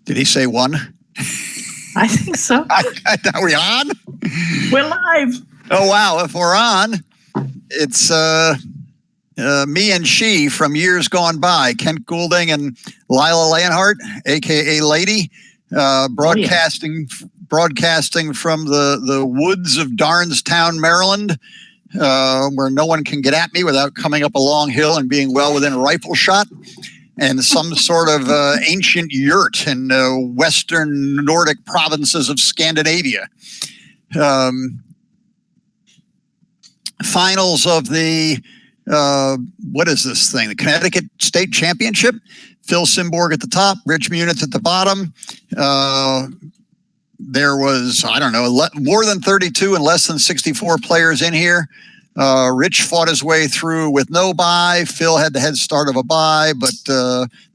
Did he say one? I think so. Are we on? We're live. Oh, wow. If we're on, it's me and she from years gone by, Kent Goulding and Laila Leonhardt, a.k.a. Lady, broadcasting from the woods of Darnestown, Maryland, where no one can get at me without coming up a long hill and being well within rifle shot, and some sort of ancient yurt in western Nordic provinces of Scandinavia. Finals of the, what is this thing? The Connecticut State Championship. Phil Simborg at the top, Rich Munitz at the bottom. There was, I don't know, more than 32 and less than 64 players in here. Rich fought his way through with no bye. Phil had the head start of a bye, but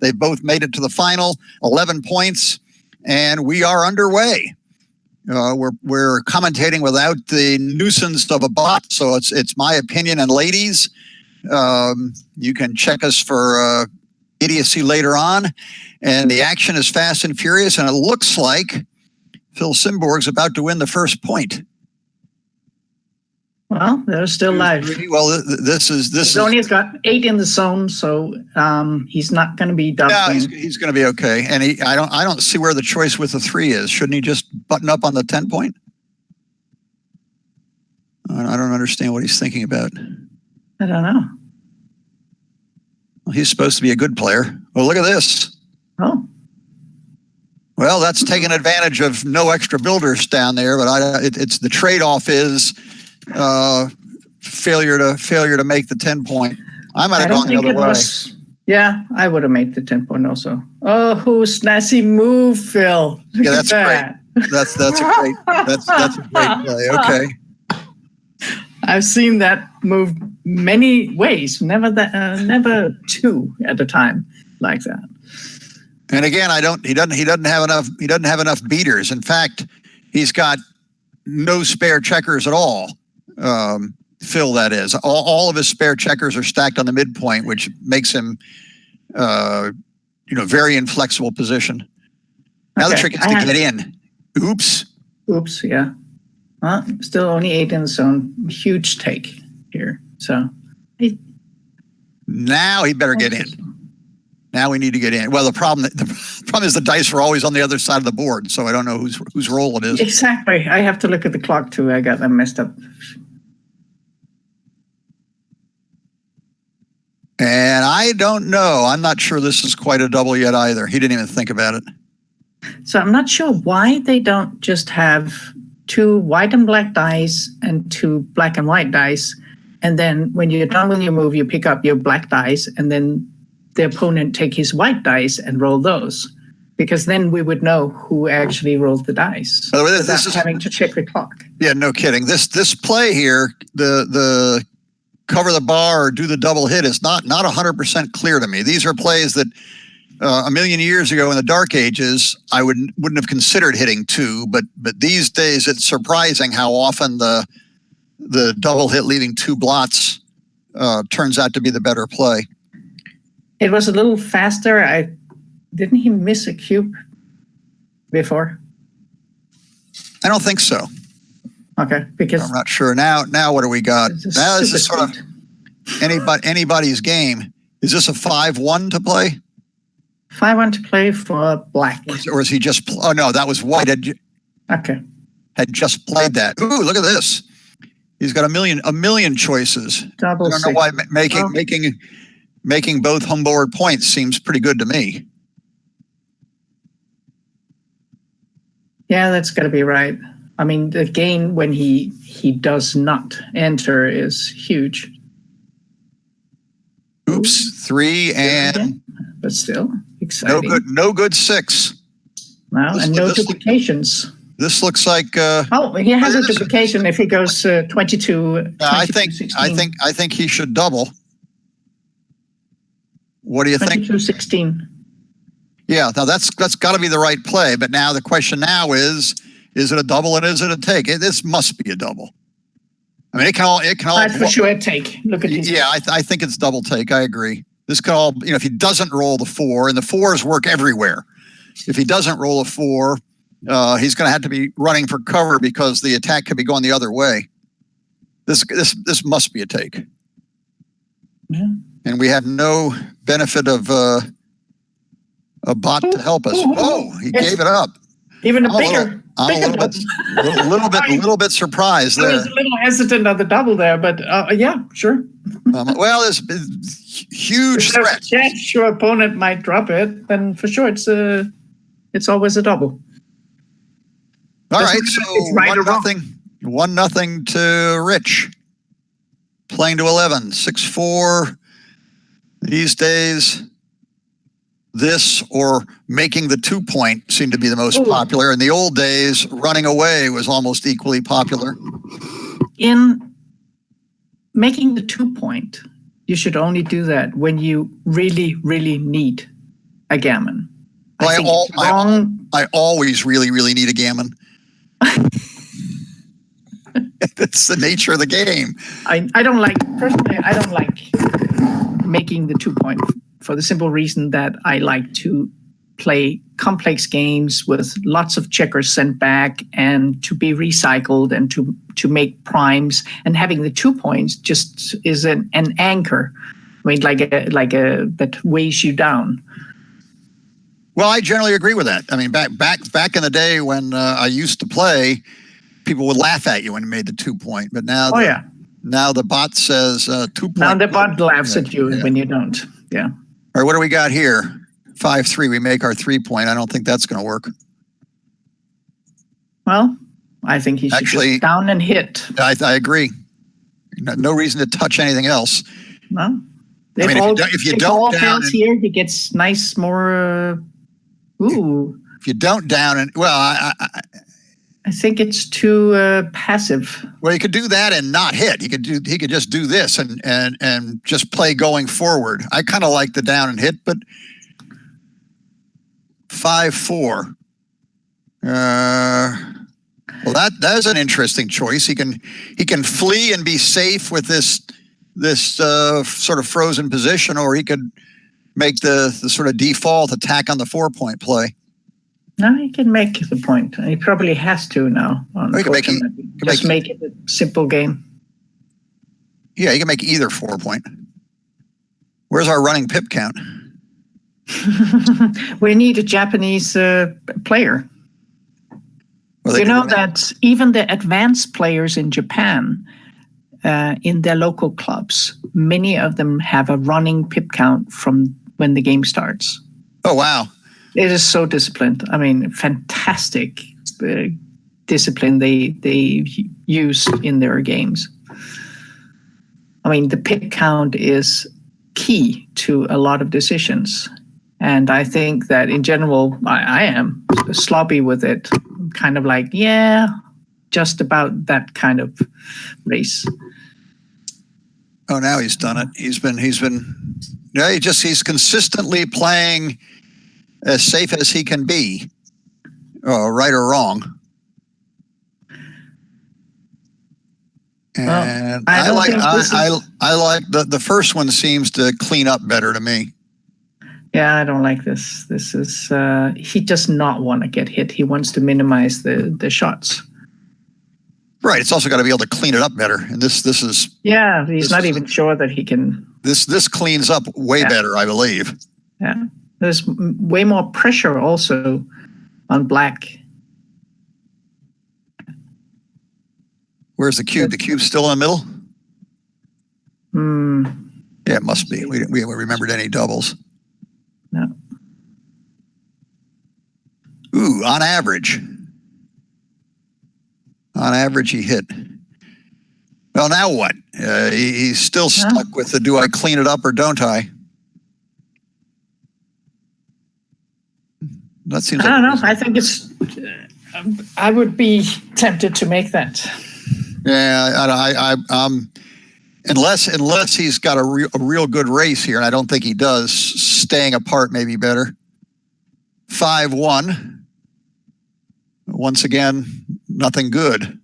they both made it to the final. 11 points, and we are underway. We're commentating without the nuisance of a bot, so it's my opinion. And ladies, you can check us for idiocy later on. And the action is fast and furious, and it looks like Phil Simborg's about to win the first point. Well, they're still live. Well, this is only has got 8 in the zone, so he's not going to be done. Yeah, he's going to be okay. And I don't see where the choice with the 3 is. Shouldn't he just button up on the 10 point? I don't understand what he's thinking about. I don't know. Well, he's supposed to be a good player. Well, look at this. Oh. Well, that's taking advantage of no extra builders down there, but it's the trade-off is failure to make the 10 point. I might have gone the other way. Yeah, I would have made the 10 point also. Oh, snazzy move, Phil. Yeah, that's great. That's a great play. Okay. I've seen that move many ways. Never 2 at a time like that. And again, he doesn't have enough beaters. In fact, he's got no spare checkers at all. Phil, that is. All of his spare checkers are stacked on the midpoint, which makes him very inflexible position. Now the trick is to get in. Oops, yeah. Well, still only 8 in the zone. Huge take here. So now he better get in. Now we need to get in. Well, the problem is the dice are always on the other side of the board, so I don't know whose roll it is. Exactly. I have to look at the clock too. I got them messed up. And I don't know. I'm not sure this is quite a double yet either. He didn't even think about it. So I'm not sure why they don't just have 2 white and black dice and 2 black and white dice. And then when you're done with your move, you pick up your black dice and then the opponent take his white dice and roll those. Because then we would know who actually rolled the dice. By the way, this is having to check the clock. Yeah, no kidding. This play here, the cover the bar or do the double hit is not 100% clear to me. These are plays that a million years ago in the Dark Ages, I wouldn't have considered hitting 2, but these days it's surprising how often the double hit leaving 2 blots turns out to be the better play. It was a little faster. Didn't he miss a cube before? I don't think so. Okay, because I'm not sure. Now what do we got? Now this is sort of anybody's game. Is this a 5-1 to play? 5-1 to play for black. Or is he just? Oh no, that was white. Had just played that. Ooh, look at this. He's got a million choices. Double. I don't know why making both home board points seems pretty good to me. Yeah, that's got to be right. I mean, the gain when he does not enter is huge. Oops, 3 and but still exciting. No good 6. Well, and no duplications. This looks like. He has a duplication if he goes 22. I think he should double. What do you think? 22-16. Yeah, now that's got to be the right play. But now the question now is it a double and is it a take? This must be a double. I mean, it can all. That's for sure a take. Look at this. Yeah, I think it's double take. I agree. This could all, if he doesn't roll the 4, and the 4s work everywhere. if he doesn't roll a 4, he's going to have to be running for cover because the attack could be going the other way. This must be a take. Yeah. And we have no benefit of a bot to help us. Oh, he gave it up. Even I'm a little bit surprised there. I was a little hesitant on the double there, but yeah, sure. Well, there's huge threat. If there's a chance your opponent might drop it, then for sure it's always a double. All right, so 1-0 to Rich. Playing to 11, 6-4. These days, this or making the 2-point seemed to be the most popular. In the old days, running away was almost equally popular. In making the 2-point, you should only do that when you really, really need a gammon. Well, I always really, really need a gammon. That's the nature of the game. I don't like making the 2-point for the simple reason that I like to play complex games with lots of checkers sent back and to be recycled and to make primes, and having the 2 points just is an anchor. I mean, like a that weighs you down. Well, I generally agree with that. I mean, back in the day when I used to play, people would laugh at you when you made the 2-point, but now now the bot says 2-point. Now the bot laughs at you when you don't. Yeah. All right, what do we got here? 5-3. We make our 3-point. I don't think that's going to work. Well, I think he should just down and hit. I agree. No reason to touch anything else. No. If you don't down here, he gets nice more. If you don't down and I think it's too passive. Well, you could do that and not hit. He could just do this and just play going forward. I kind of like the down and hit, but 5-4. Well, that is an interesting choice. He can flee and be safe with this sort of frozen position, or he could make the sort of default attack on the 4-point play. No, he can make the point. He probably has to now. Make it a simple game. Yeah, he can make either 4-point. Where's our running pip count? We need a Japanese player. Well, you know that even the advanced players in Japan, in their local clubs, many of them have a running pip count from when the game starts. Oh, wow. It is so disciplined. I mean, fantastic discipline they use in their games. I mean, the pip count is key to a lot of decisions. And I think that in general, I am sloppy with it. Kind of like, just about that kind of race. Oh, now he's done it. He's consistently playing as safe as he can be, right or wrong. And I like the first one seems to clean up better to me. Yeah, I don't like this. This is he does not want to get hit. He wants to minimize the shots. Right. It's also got to be able to clean it up better. And this is he's not even sure that he can. This cleans up way better, I believe. Yeah. There's way more pressure also on black. Where's the cube? The cube's still in the middle? Yeah, it must be. We haven't remembered any doubles. No. Ooh, on average. On average, he hit. Well, now what? He's still stuck with the do I clean it up or don't I? That seems. I don't know. I think it's. I would be tempted to make that. Yeah, unless he's got a real good race here, and I don't think he does. Staying apart may be better. 5-1. Once again, nothing good.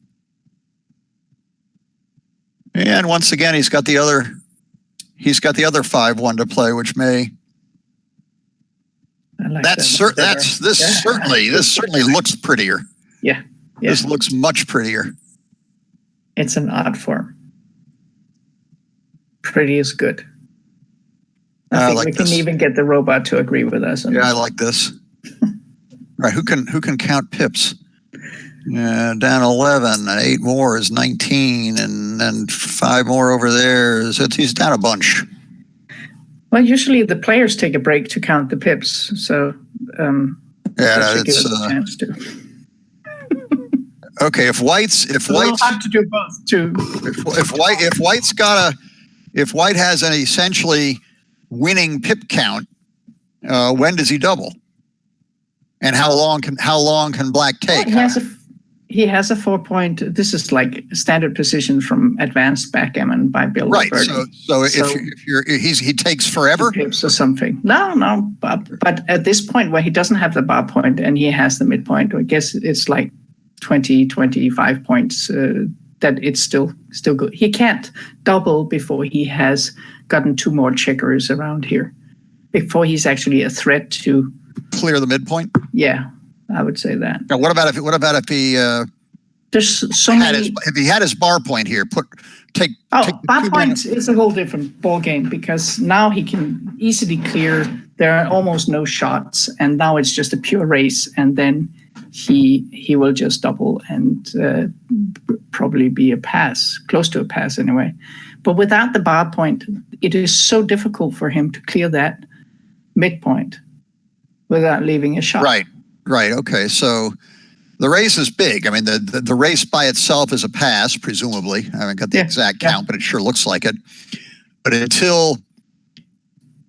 And once again, he's got the other 5-1 to play, which may. like This certainly looks prettier. Yeah. This looks much prettier. It's an art form. Pretty is good. I think we can even get the robot to agree with us. Yeah, I like this. Right, who can count pips? Down 11, 8 more is 19, and then 5 more over there. He's down a bunch. Well, usually the players take a break to count the pips, so that gives us a chance to. Okay, if White's we'll have to do both too. If White has an essentially winning pip count, when does he double? And how long can Black take? Well, he has a 4-point. This is like standard position from Advanced Backgammon by Bill. Right. So he takes forever. Pips or something. No. But at this point where he doesn't have the bar point and he has the midpoint, I guess it's like 20, 25 points. That it's still good. He can't double before he has gotten 2 more checkers around here. Before he's actually a threat to clear the midpoint. Yeah, I would say that. Now, what about if he there's so many. If he had his bar point here, take bar point is a whole different ball game because now he can easily clear. There are almost no shots, and now it's just a pure race, and then he will just double and probably be a pass, close to a pass anyway. But without the bar point, it is so difficult for him to clear that midpoint without leaving a shot. Right. Okay. So the race is big. I mean, the race by itself is a pass, presumably. I haven't got the exact count, but it sure looks like it. But until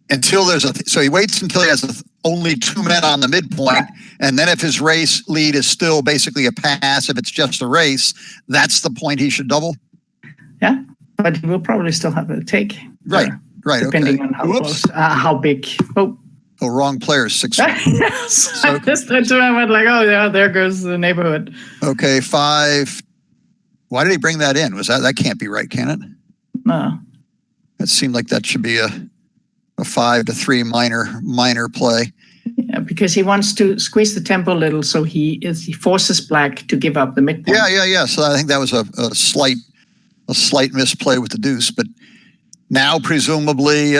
there's so he waits until he has only 2 men on the midpoint, and then if his race lead is still basically a pass, if it's just a race, that's the point he should double. Yeah, but he will probably still have a take. Right. Depending on how close, how big. Oh, wrong player, 6. Yes. So, I went like, oh yeah, there goes the neighborhood. Okay, 5. Why did he bring that in? That can't be right, can it? No. It seemed like that should be a 5-3 minor play. Yeah, because he wants to squeeze the tempo a little, so he forces Black to give up the midpoint. Yeah. So I think that was a slight misplay with the deuce, but now presumably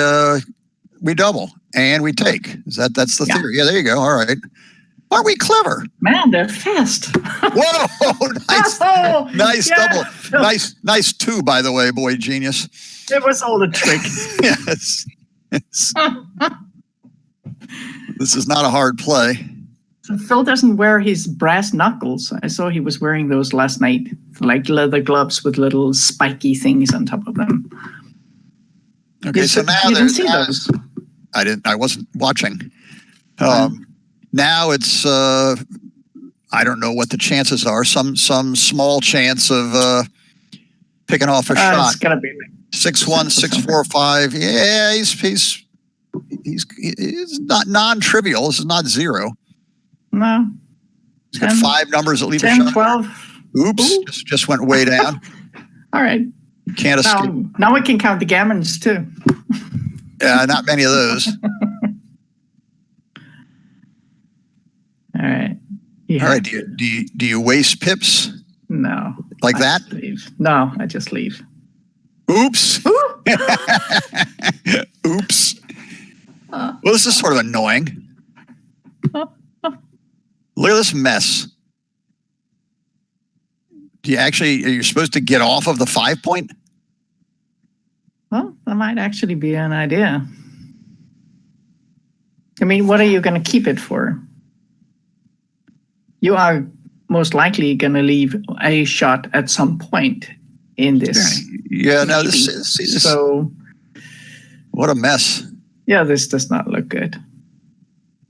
we double and we take. That's the theory. Yeah, there you go. All right. Aren't we clever? Man, they're fast. Whoa, nice double. Nice 2, by the way, boy genius. It was all a trick. Yes. This is not a hard play. So Phil doesn't wear his brass knuckles. I saw he was wearing those last night, like leather gloves with little spiky things on top of them. Okay, so now you didn't see those. I wasn't watching. Now it's I don't know what the chances are. Some small chance of picking off a shot. It's gonna be 6-1, 6-4, 5. Yeah, he's not non-trivial. This is not 0. No. He's got 5 numbers that leave 10, a shot. 12. Oops, just went way down. All right. You can't escape. Now we can count the gammons too. Yeah, not many of those. All right. All right. Do you waste pips? No. Like that? No, I just leave. Oops. Oops. Well, this is sort of annoying. Look at this mess. Are you supposed to get off of the 5-point? Well, that might actually be an idea. I mean, what are you going to keep it for? You are most likely going to leave a shot at some point in this. Yeah, no, this is so. What a mess. Yeah, this does not look good.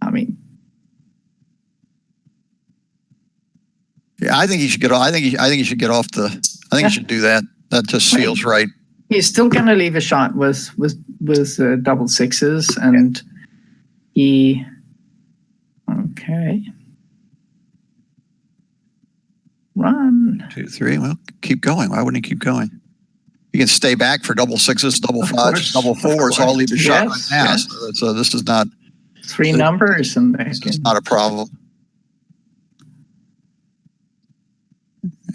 I mean, yeah, I think he should get off. I think he should get off the. I think he should do that. That just feels right. He's still going to leave a shot with double 6s, and he. Okay. Run. 2, 3. Well, keep going. Why wouldn't he keep going? You can stay back for double 6s, double 5s, double 4s. All leave a shot right now. Yes. So this is not. three numbers and it's not a problem.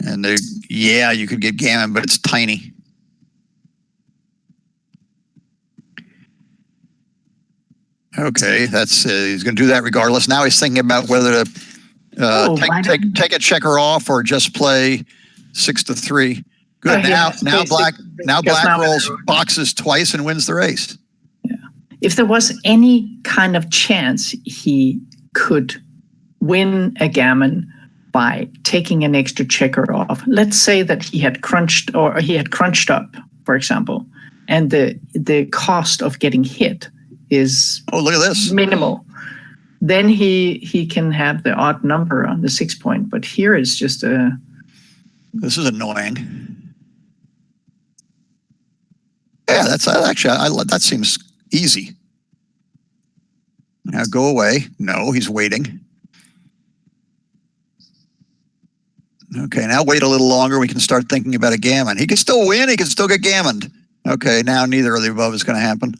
And you could get gammon, but it's tiny. Okay, he's going to do that regardless. Now he's thinking about whether to take a checker off or just play 6-3. Good. Now black rolls boxes twice and wins the race. Yeah. If there was any kind of chance he could win a gammon by taking an extra checker off, let's say that he had crunched up, for example, and the cost of getting hit is look at this, minimal. Then he can have the odd number on the 6 point. But here it's just this is annoying. Yeah, that's actually that seems easy. Now go away. No, he's waiting. Okay, now wait a little longer. We can start thinking about a gammon. He can still win. He can still get gammoned. Okay, now neither of the above is going to happen.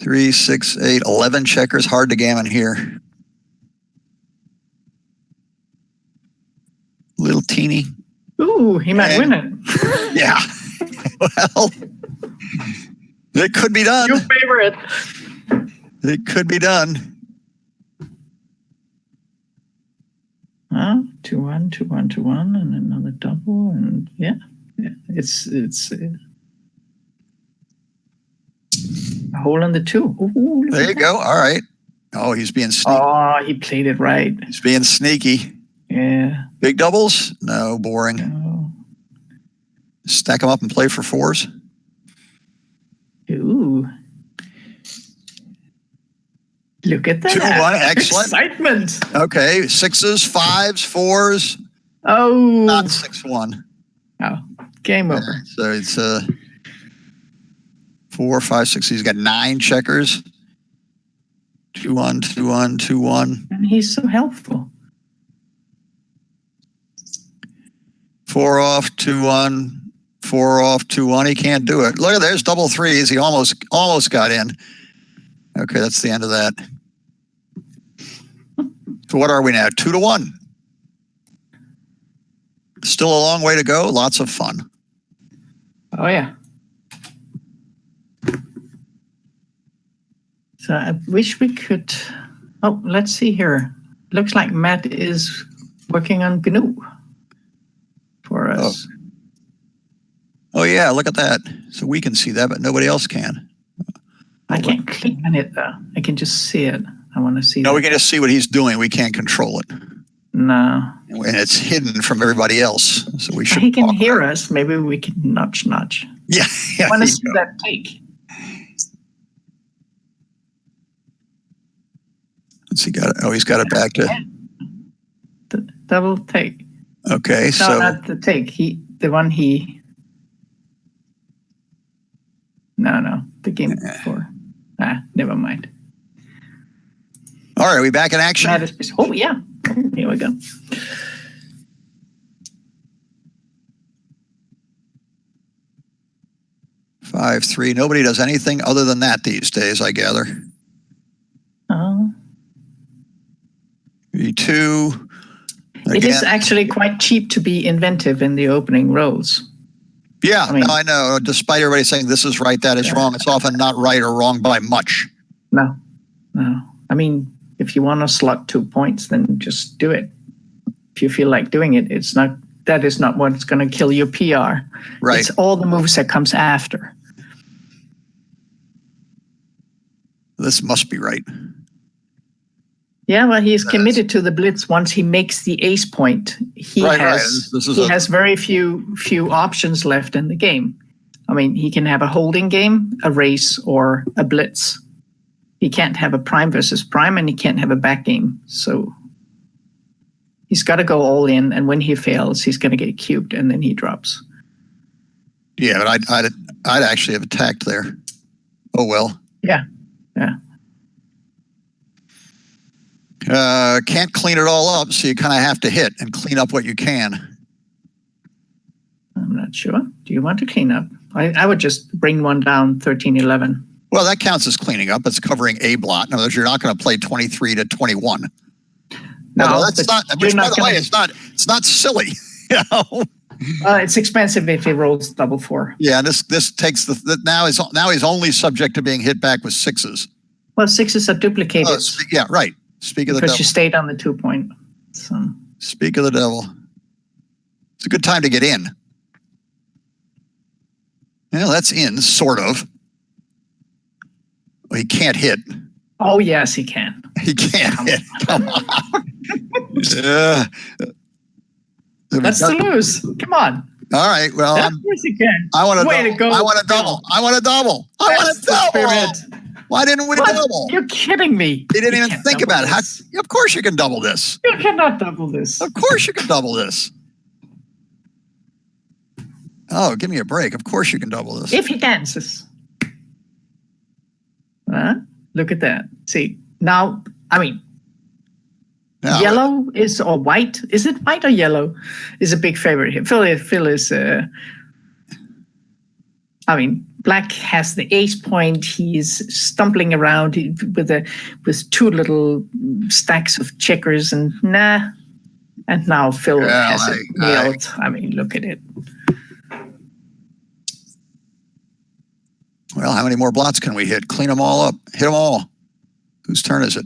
3, 6, 8, 11 checkers. Hard to gammon here. Little teeny. Ooh, he might win it. Yeah. Well, it could be done. Your favorite. It could be done. 2-1, 2-1, 2-1, and another double, and yeah. It's a hole on the 2. Ooh, there you go. All right. Oh, he's being sneaky. Oh, he played it right. He's being sneaky. Yeah. Big doubles? No, boring. No. Stack them up and play for 4s. Ooh. Look at that. 2-1, excellent. Excitement. Okay, 6s, 5s, 4s. Oh. Not 6-1. Oh, game over. So it's 4, 5, 6. He's got 9 checkers. 2-1, 2-1, 2-1. And he's so helpful. 4 off, 2-1, 4 off, 2-1. He can't do it. Look at there's double 3s. He almost got in. Okay, that's the end of that. So what are we now? 2-1. Still a long way to go. Lots of fun. Oh, yeah. So I wish we could... Oh, let's see here. Looks like Matt is working on GNU for us. Oh, yeah, look at that. So we can see that, but nobody else can. I can't click on it, though. I can just see it. I want to see No, we can just see what he's doing. We can't control it. No. And it's hidden from everybody else. So we should. He can hear us. Maybe we can nudge. Yeah. I want to see that take. He got it. Oh, he's got it back to the double take. Okay, no, so not the take. No, the game before. Never mind. All right, are we back in action? Oh yeah, here we go. Five, 3. Nobody does anything other than that these days, I gather. Oh. 2. It is actually quite cheap to be inventive in the opening rolls. Yeah, I know. Despite everybody saying this is right, that is wrong, it's often not right or wrong by much. No. I mean, if you want to slot 2 points, then just do it. If you feel like doing it, that is not what's going to kill your PR. Right. It's all the moves that comes after. This must be right. Yeah, well, he's committed to the blitz once he makes the ace point. He has very few options left in the game. I mean, he can have a holding game, a race, or a blitz. He can't have a prime versus prime, and he can't have a back game. So he's got to go all in, and when he fails, he's going to get cubed, and then he drops. Yeah, but I'd actually have attacked there. Oh well. Yeah. Can't clean it all up, so you kind of have to hit and clean up what you can. I'm not sure. Do you want to clean up? I would just bring one down 13-11. Well, that counts as cleaning up. It's covering a blot. In other words, you're not going to play 23 to 21. No, that's not. Which, by the way, it's not silly. You know. It's expensive if he rolls double 4. Yeah, this takes now he's only subject to being hit back with 6s. Well, 6s are duplicated. Yeah, right. Speak of the devil. Because you stayed on the 2 point. So. Speak of the devil. It's a good time to get in. Well, that's in, sort of. Well, he can't hit. Oh, yes, he can. He can't hit. Come on. That's to lose. Come on. All right. Well, of course he can. I want to go. I want to double. I want to double. I want to double. Why didn't we double? You're kidding me. He didn't even think about it. Of course you can double this. You cannot double this. Of course you can double this. Oh, give me a break. Of course you can double this. If he dances. Look at that. See, now, yellow is, or white. Is it white or yellow? Is a big favorite here. Phil is, black has the ace point. He's stumbling around with 2 little stacks of checkers and nah. And now Phil has it nailed. Look at it. Well, how many more blots can we hit? Clean them all up. Hit them all. Whose turn is it?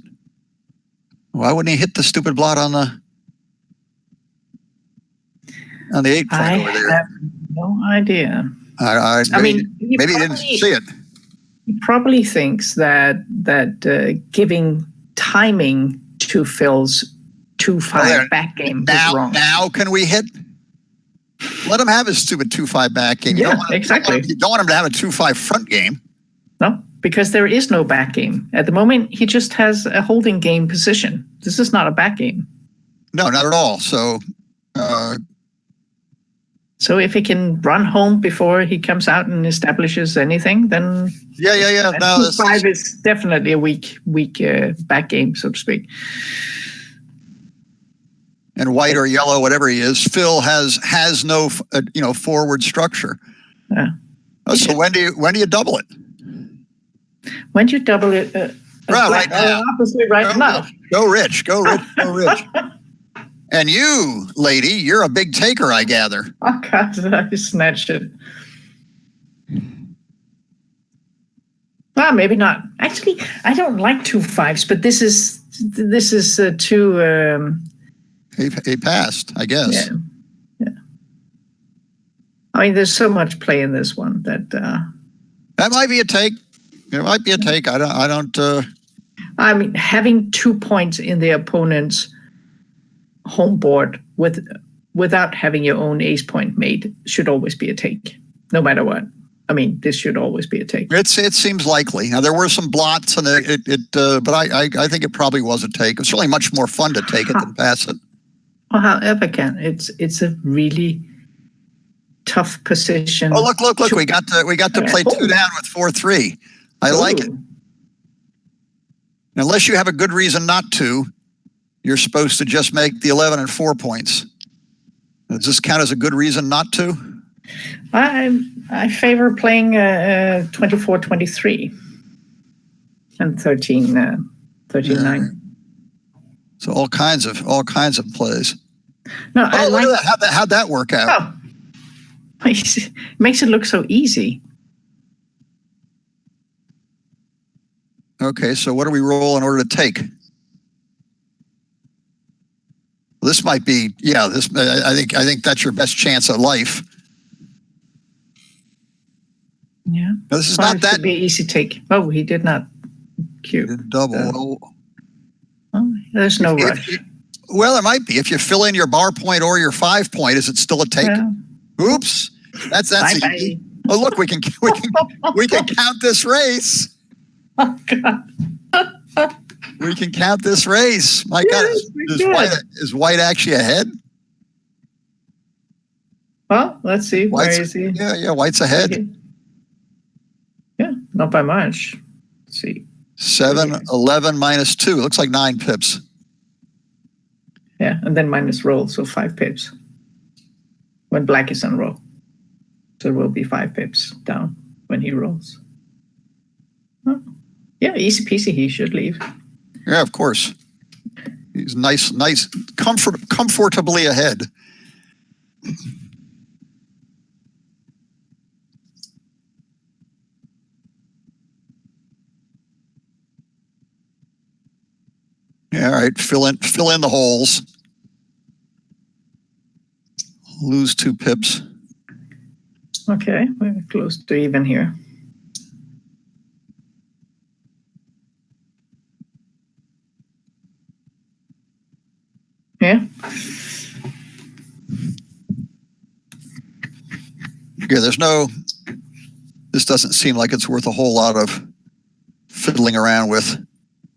Why wouldn't he hit the stupid blot on the 8 point over there? I have no idea. Maybe he didn't see it. He probably thinks that giving timing to Phil's 2-5 back game is wrong. Now can we hit? Let him have his stupid 2-5 back game. Exactly. You don't want him to have a 2-5 front game. No, because there is no back game. At the moment, he just has a holding game position. This is not a back game. No, not at all. So if he can run home before he comes out and establishes anything, then yeah. No, 2-5 is definitely a weak back game, so to speak. And white or yellow, whatever he is, Phil has no forward structure. Yeah. So when do you double it? When do you double it? Right now. Obviously, right now. Go rich. And you, lady, you're a big taker, I gather. Oh God, I snatched it. Well, maybe not. Actually, I don't like 2-5s, but this is too. He passed, I guess. Yeah. There's so much play in this one that that might be a take. It might be a take. I don't. Having 2 points in the opponent's home board without having your own ace point made should always be a take, no matter what. This should always be a take. It seems likely. Now there were some blots, and but I think it probably was a take. It's really much more fun to take it than pass it. Well, however, it's a really tough position. Oh, look! We got to play 2 down with 4-3. I like it. Unless you have a good reason not to, you're supposed to just make the 11 and 4 points. Does this count as a good reason not to? I favor playing 24-23 and 13-9. So all kinds of plays. No, I like how'd that work out? Oh, it makes it look so easy. Okay, so what do we roll in order to take? This might be, this. I think that's your best chance at life. Yeah. No, this is not that. Should be an easy take. Oh, he did not cue. Double. There's no rush. Well, it might be. If you fill in your bar point or your 5 point, is it still a take? Yeah. Oops. That's easy. Oh, look, we can count this race. Oh God. We can count this race. My God, is White actually ahead? Well, let's see. Where is he? Yeah, White's ahead. Yeah, not by much. Let's see. 7, 11 minus 2. Looks like 9 pips. Yeah, and then minus roll, so 5 pips. When black is on roll. So it will be 5 pips down when he rolls. Oh, yeah, easy peasy. He should leave. Yeah, of course. He's nice, comfortably ahead. Yeah, all right, fill in the holes. Lose 2 pips. Okay, we're close to even here. Yeah. Yeah, this doesn't seem like it's worth a whole lot of fiddling around with.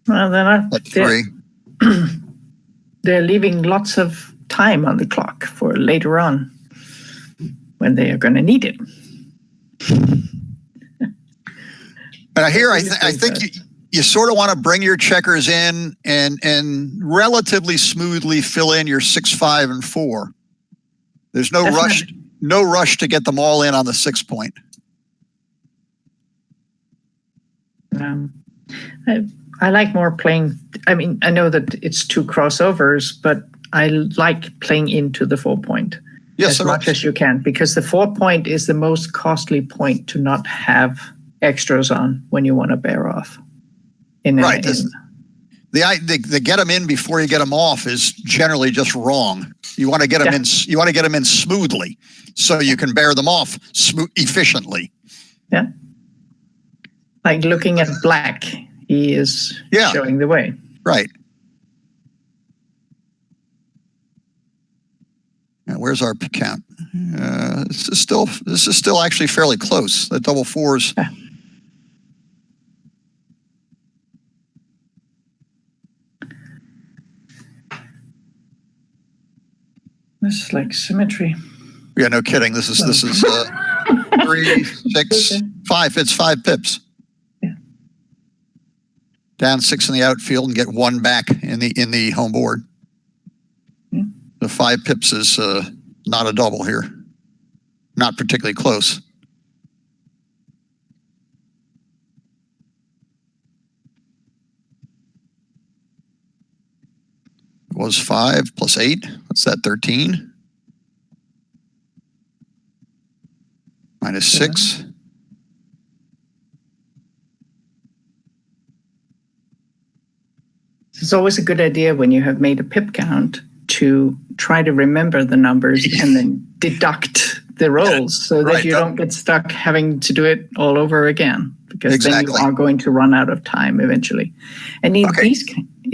Well, they're At 3. They're leaving lots of time on the clock for later on when they are going to need it. And I think you sort of want to bring your checkers in and relatively smoothly fill in your 6, 5, and 4. There's no rush to get them all in on the 6 point. I like more playing. I mean, I know that it's 2 crossovers, but I like playing into the 4 point as much as you can, because the 4 point is the most costly point to not have extras on when you want to bear off. Right. The get them in before you get them off is generally just wrong. You want to get them in. You want to get them in smoothly, so you can bear them off efficiently. Yeah. Like looking at black, he is showing the way. Right. Now, where's our count? This is still actually fairly close. The double 4s. Yeah. This is like symmetry. Yeah, no kidding. This is 3, 6, 5. It's 5 pips. Yeah. Down 6 in the outfield and get 1 back in the home board. Yeah. The 5 pips is not a double here. Not particularly close. It was 5 plus 8. What's that, 13? Minus 6. It's always a good idea when you have made a pip count to try to remember the numbers and then deduct the rolls so that you don't get stuck having to do it all over again, because then you are going to run out of time eventually. And in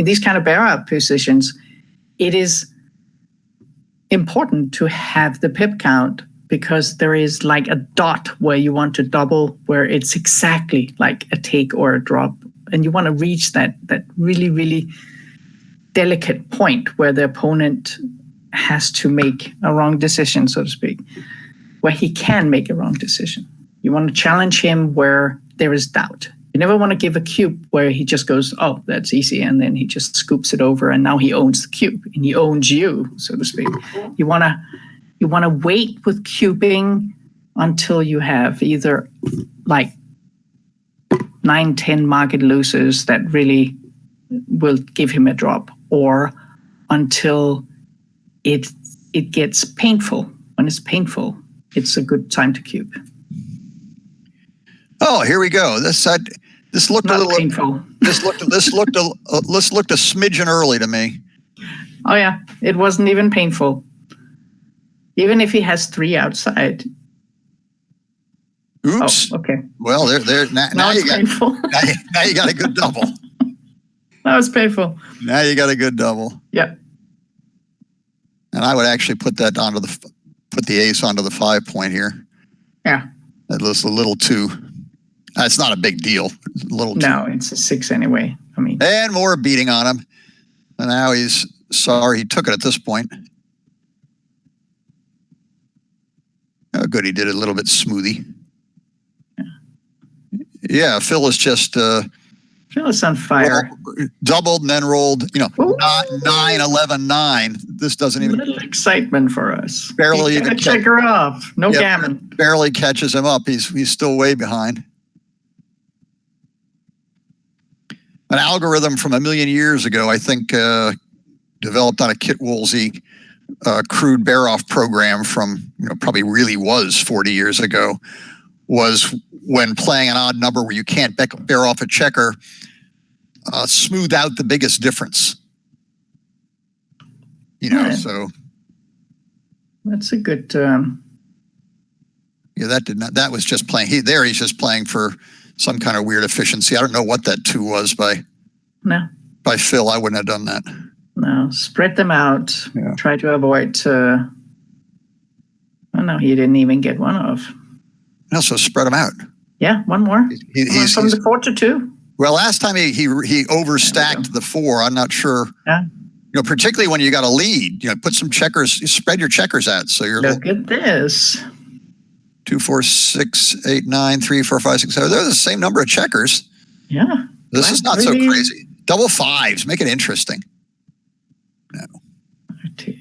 these kind of bear up positions, it is important to have the pip count, because there is like a dot where you want to double, where it's exactly like a take or a drop. And you want to reach that really, really delicate point where the opponent has to make a wrong decision, so to speak, where he can make a wrong decision. You want to challenge him where there is doubt. You never want to give a cube where he just goes, oh, that's easy, and then he just scoops it over, and now he owns the cube, and he owns you, so to speak. You want to wait with cubing until you have either like 9, 10 market losers that really will give him a drop, or until it gets painful. When it's painful, it's a good time to cube. Oh, here we go. This looked Not a little painful. This looked a smidgen early to me. Oh yeah, it wasn't even painful. Even if he has 3 outside. Oops. Oh, okay. Well, now you got a good double. That was painful. Now you got a good double. Yep. And I would actually put the ace onto the 5 point here. Yeah. That was a little too. That's not a big deal. A little too. No, it's a 6 anyway. I mean. And more beating on him. And now he's sorry he took it at this point. Oh, good. He did it a little bit smoothie. Yeah, Phil is just. Phil is on fire. Doubled and then rolled, 9, 11, 9. This doesn't even. Little excitement for us. Barely even check her off. No gammon. Barely catches him up. He's still way behind. an algorithm from a million years ago, I think, developed on a Kit Woolsey crude bear-off program from, probably really was 40 years ago, was when playing an odd number where you can't bear off a checker, smooth out the biggest difference. So that's a good. That was just playing. He's just playing for some kind of weird efficiency. I don't know what that 2 was by Phil. I wouldn't have done that. No, spread them out. Yeah. Try to avoid. Oh no, he didn't even get one off. No, so spread them out. Yeah, one more. He's from the 4 to 2. Well, last time he overstacked the 4. I'm not sure. Yeah. Particularly when you got a lead. Put some checkers. Spread your checkers out. So you're look at this. 2, 4, 6, 8, 9, 3, 4, 5, 6, 7. They're the same number of checkers. Yeah. This is not so crazy. Double 5s. Make it interesting. No. 2.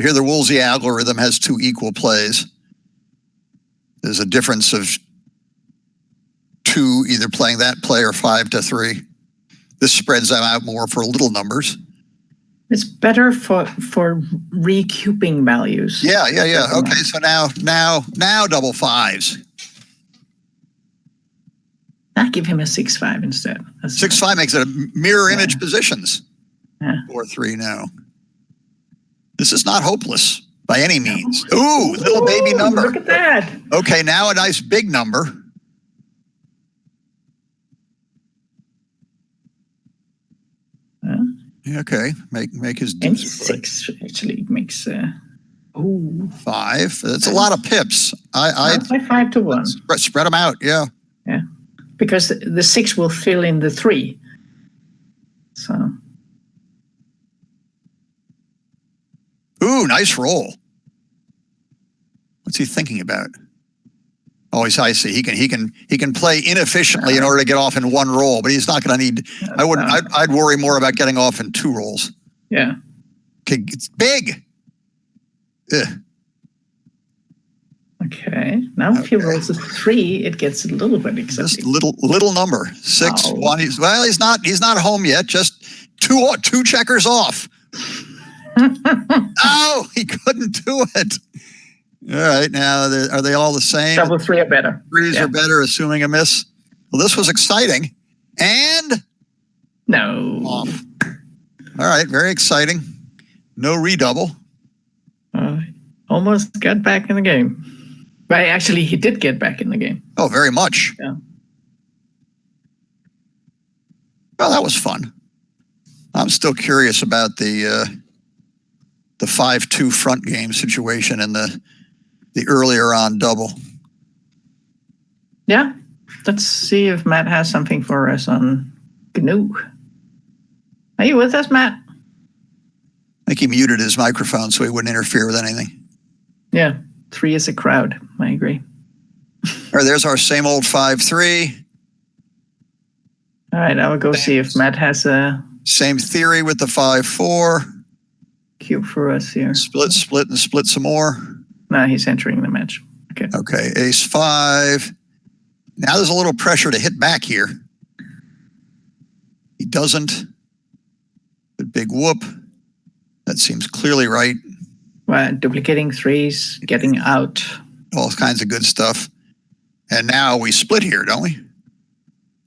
Here, the Woolsey algorithm has 2 equal plays. There's a difference of 2, either playing that play or 5 to 3. This spreads them out more for little numbers. It's better for recouping values. Yeah. Okay, so now double 5s. I give him a 6-5 instead. 6-5 makes it a mirror image positions. Yeah. 4-3 now. This is not hopeless by any means. Ooh, little baby number. Look at that. Okay, now a nice big number. Okay, make his and 6 actually makes 5. That's a lot of pips. I 5 to 1. Spread them out. Yeah. Because the 6 will fill in the 3. So. Ooh, nice roll. What's he thinking about? Oh, I see. He can play inefficiently in order to get off in 1 roll, but he's not going to need. I'd worry more about getting off in 2 rolls. Yeah. Okay, it's big. Ugh. Okay. Now if he rolls a 3, it gets a little bit exciting. Just little number 6. 1. He's not home yet. Just two checkers off. Oh, he couldn't do it. All right, now are they all the same? Double 3 are better. 3s are better, assuming a miss. Well, this was exciting. And no. Off. All right, very exciting. No redouble. Almost got back in the game. But actually, he did get back in the game. Oh, very much. Yeah. Well, that was fun. I'm still curious about the 5-2 front game situation and the earlier on double. Yeah. Let's see if Matt has something for us on GNU. Are you with us, Matt? I think he muted his microphone so he wouldn't interfere with anything. Yeah. 3 is a crowd. I agree. All right, there's our same old 5-3. All right, I will go see if Matt has a... Same theory with the 5-4. Cube for us here. Split, and split some more. No, he's entering the match. Okay, ace 5. Now there's a little pressure to hit back here. He doesn't. The big whoop. That seems clearly right. Well, duplicating 3s, getting out. All kinds of good stuff. And now we split here, don't we?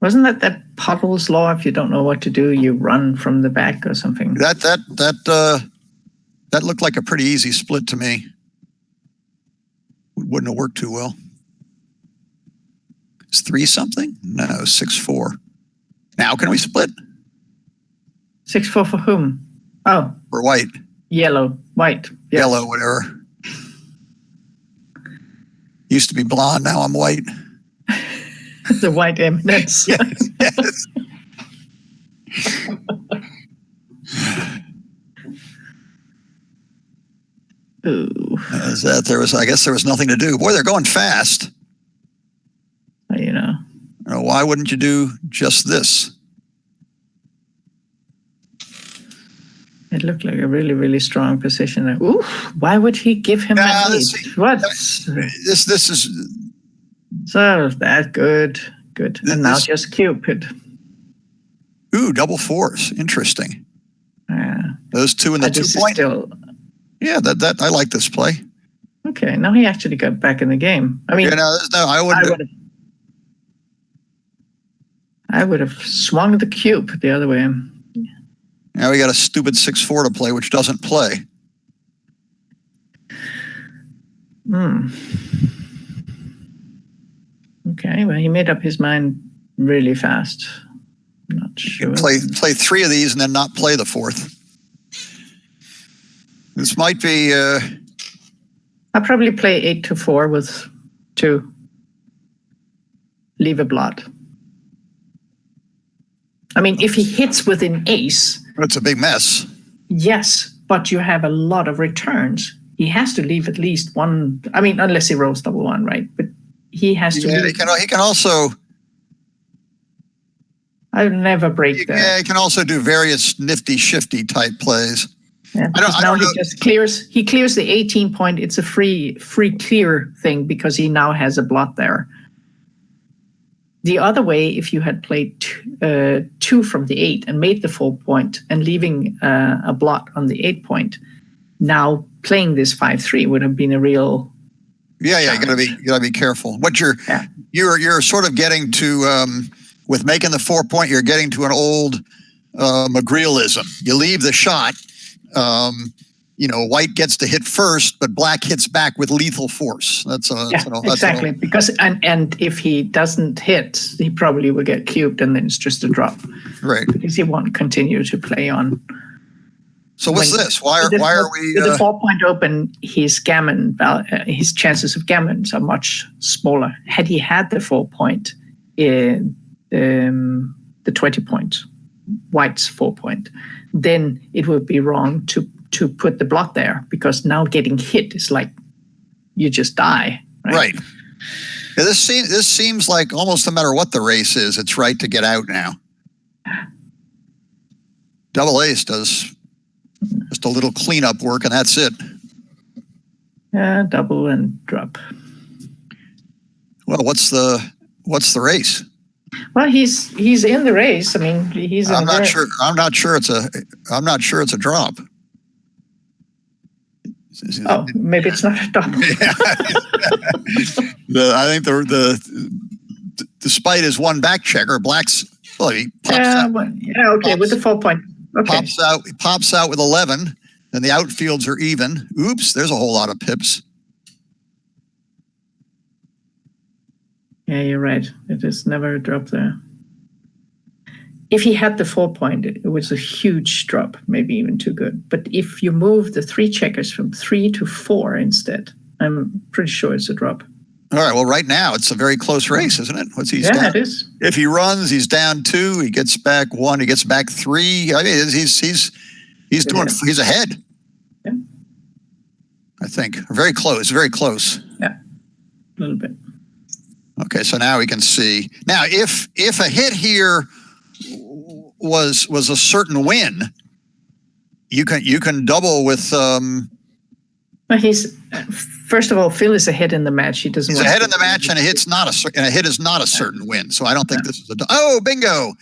Wasn't that Potter's law? If you don't know what to do, you run from the back or something. That looked like a pretty easy split to me. Wouldn't have worked too well. Is 3 something? No, 6-4. Now can we split? 6-4 for whom? Oh. For white. Yellow. White. Yes. Yellow, whatever. Used to be blonde, now I'm white. The white eminence. Yes. Ooh. I guess there was nothing to do. Boy, they're going fast. You know. Why wouldn't you do just this? It looked like a really, really strong position. Ooh, why would he give him that lead? What? This is so that good. And now just Cupid. Ooh, double fours. Interesting. Those two in the 2 point. Yeah, that I like this play. Okay, now he actually got back in the game. I mean, I would have swung the cube the other way. Now we got a stupid 6-4 to play, which doesn't play. Okay, well, he made up his mind really fast. I'm not sure. Play 3 of these and then not play the 4th. This might be. I'll probably play 8 to 4 with 2. Leave a blot. I mean, if he hits with an ace, it's a big mess. Yes, but you have a lot of returns. He has to leave at least one. I mean, unless he rolls double 1, right? But he has to. Yeah, he can also. I'll never break that. Yeah, he can also do various nifty, shifty type plays. Yeah, he just clears. He clears the 18 point. It's a free clear thing because he now has a blot there. The other way, if you had played 2 from the 8 and made the 4 point and leaving a blot on the 8 point, now playing this 5-3 would have been a real. Yeah, you gotta be careful. What you're sort of getting to with making the 4 point, you're getting to an old McGrealism. You leave the shot. White gets to hit first, but black hits back with lethal force. Exactly. Because and if he doesn't hit, he probably will get cubed, and then it's just a drop. Right. Because he won't continue to play on. So what's this? Why are we? With the 4 point open, his chances of gammons are much smaller. Had he had the 4 point, the 20 point, White's 4 point, then it would be wrong to put the blot there, because now getting hit is like you just die. Right. Yeah, this seems like almost no matter what the race is, it's right to get out now. Double ace does just a little cleanup work, and that's it. Yeah, double and drop. Well, what's the race? Well, he's in the race. I mean, he's. I'm not sure it's a drop. Oh, maybe it's not a drop. I think despite his one back checker, black's he pops out. With the 4 point. Okay. Pops out with 11, and the outfields are even. Oops, there's a whole lot of pips. Yeah, you're right. It is never a drop there. If he had the 4 point, it was a huge drop, maybe even too good. But if you move the 3 checkers from 3 to 4 instead, I'm pretty sure it's a drop. All right. Well, right now it's a very close race, isn't it? It is. If he runs, he's down 2. He gets back 1. He gets back 3. I mean, he's ahead. Yeah. I think very close. Very close. Yeah, a little bit. Okay, so now we can see. Now, if a hit here was a certain win, you can double with. Well, he's first of all, Phil is ahead in the match. He's ahead in the match, and a hit is not a certain win. So I don't think this is bingo.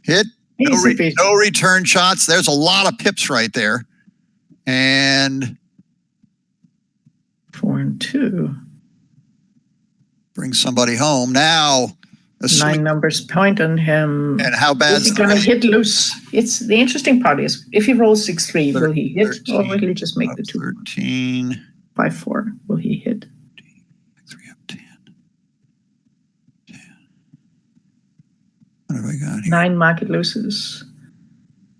Hit. No return shots. There's a lot of pips right there, and 4 and 2. Bring somebody home now. 9 numbers point on him. And how bad is he going to hit loose? It's the interesting part is if he rolls 6-3, will he hit 13, or will he just make the 2? 13. 5-4, will he hit? 3 up 10. 10. What have I got here? 9 market loses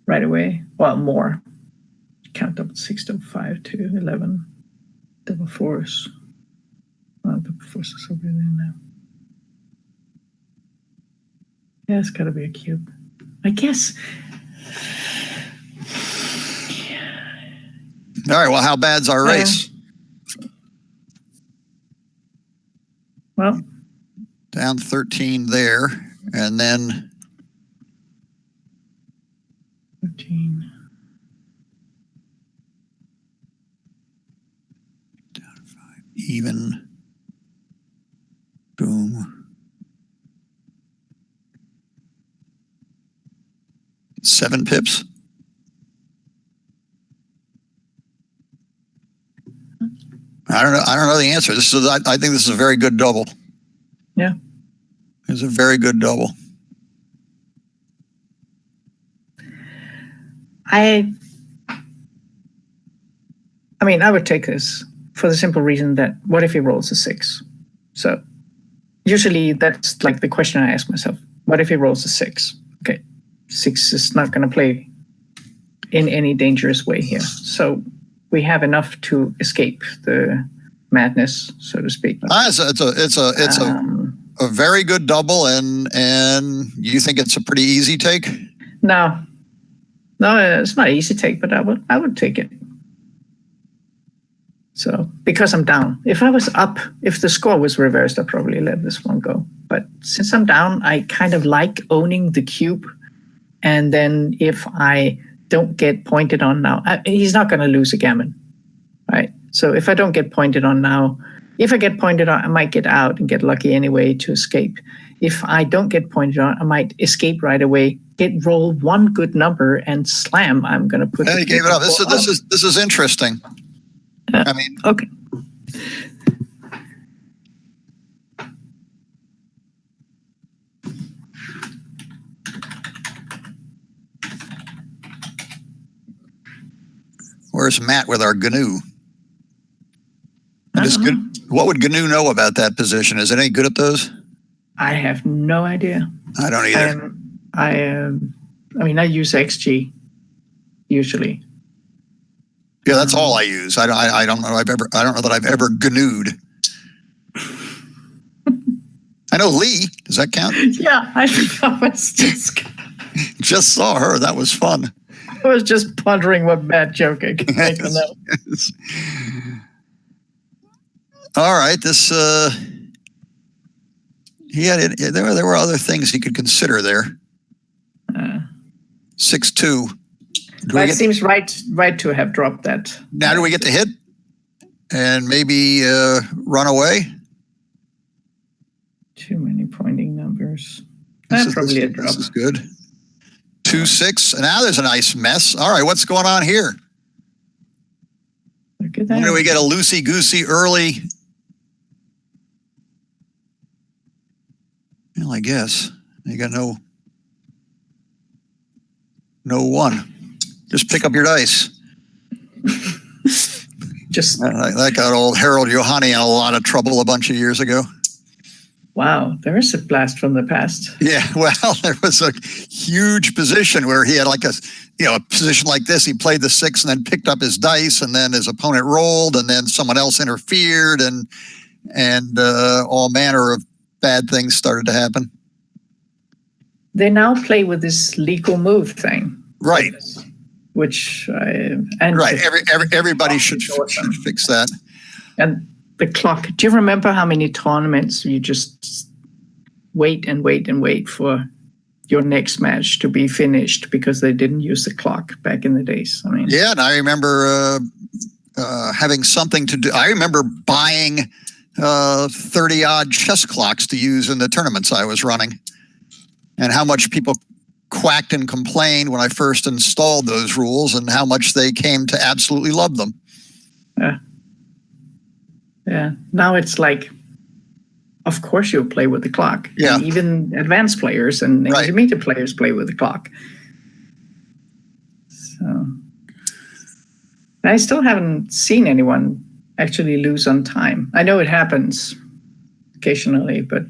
right away. Well, more. Count up 6 to 5 to 11. Double fours. Double fours is over there now. Yeah, it's got to be a cube. I guess. All right, well, how bad's our race? Well. Down 13 there, and then. 13. Down 5. Even. Boom. 7 pips. I don't know the answer. I think this is a very good double. Yeah. It's a very good double. I mean, I would take this for the simple reason that what if he rolls a 6? So usually that's like the question I ask myself. What if he rolls a 6? Okay, 6 is not going to play in any dangerous way here. So we have enough to escape the madness, so to speak. It's a very good double, and you think it's a pretty easy take? No, it's not an easy take, but I would take it. So because I'm down, if I was up, if the score was reversed, I'd probably let this one go. But since I'm down, I kind of like owning the cube. And then if I don't get pointed on now, he's not going to lose a gammon, right? So if I don't get pointed on now, if I get pointed on, I might get out and get lucky anyway to escape. If I don't get pointed on, I might escape right away, roll one good number and slam. I'm going to put. Yeah, you gave it up. This is interesting. I mean, okay. Where's Matt with our GNU? What would GNU know about that position? Is it any good at those? I have no idea. I don't either. I mean, I use XG usually. Yeah, that's all I use. I don't know. I don't know that I've ever GNU'd. I know Lee. Does that count? Yeah, I was just saw her. That was fun. I was just pondering what bad joke I could make on that. Yes. All right. This. There were other things he could consider there. 6-2. That seems right to have dropped that. Now do we get to hit and maybe run away? Too many pointing numbers. That's probably a drop. This is good. 2-6. And now there's a nice mess. All right, what's going on here? Look at that. When do we get a loosey-goosey early? Well, I guess. You got no 1. Just pick up your dice. That got old Harold Johanni in a lot of trouble a bunch of years ago. Wow, there is a blast from the past. Yeah, well, there was a huge position where he had like a position like this. He played the 6 and then picked up his dice, and then his opponent rolled, and then someone else interfered, and all manner of bad things started to happen. They now play with this legal move thing, right? Which everybody should fix that. And the clock. Do you remember how many tournaments you just wait and wait and wait for your next match to be finished because they didn't use the clock back in the days? I mean, yeah, and I remember having something to do. I remember buying 30-odd chess clocks to use in the tournaments I was running, and how much people quacked and complained when I first installed those rules, and how much they came to absolutely love them. Yeah. Now it's like, of course you'll play with the clock. Yeah. And even advanced players and intermediate players play with the clock. So I still haven't seen anyone actually lose on time. I know it happens occasionally, but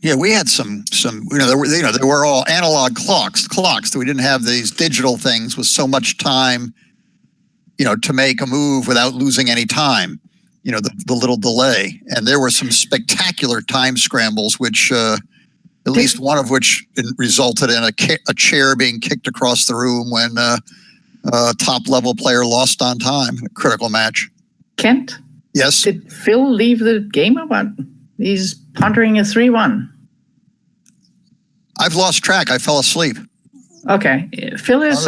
yeah, we had some there were all analog clocks. We didn't have these digital things with so much time, to make a move without losing any time, the little delay. And there were some spectacular time scrambles, which at least one of which resulted in a chair being kicked across the room when a top-level player lost on time in a critical match. Kent? Yes? Did Phil leave the game or what? He's pondering a 3-1. I've lost track. I fell asleep. Okay. Phil is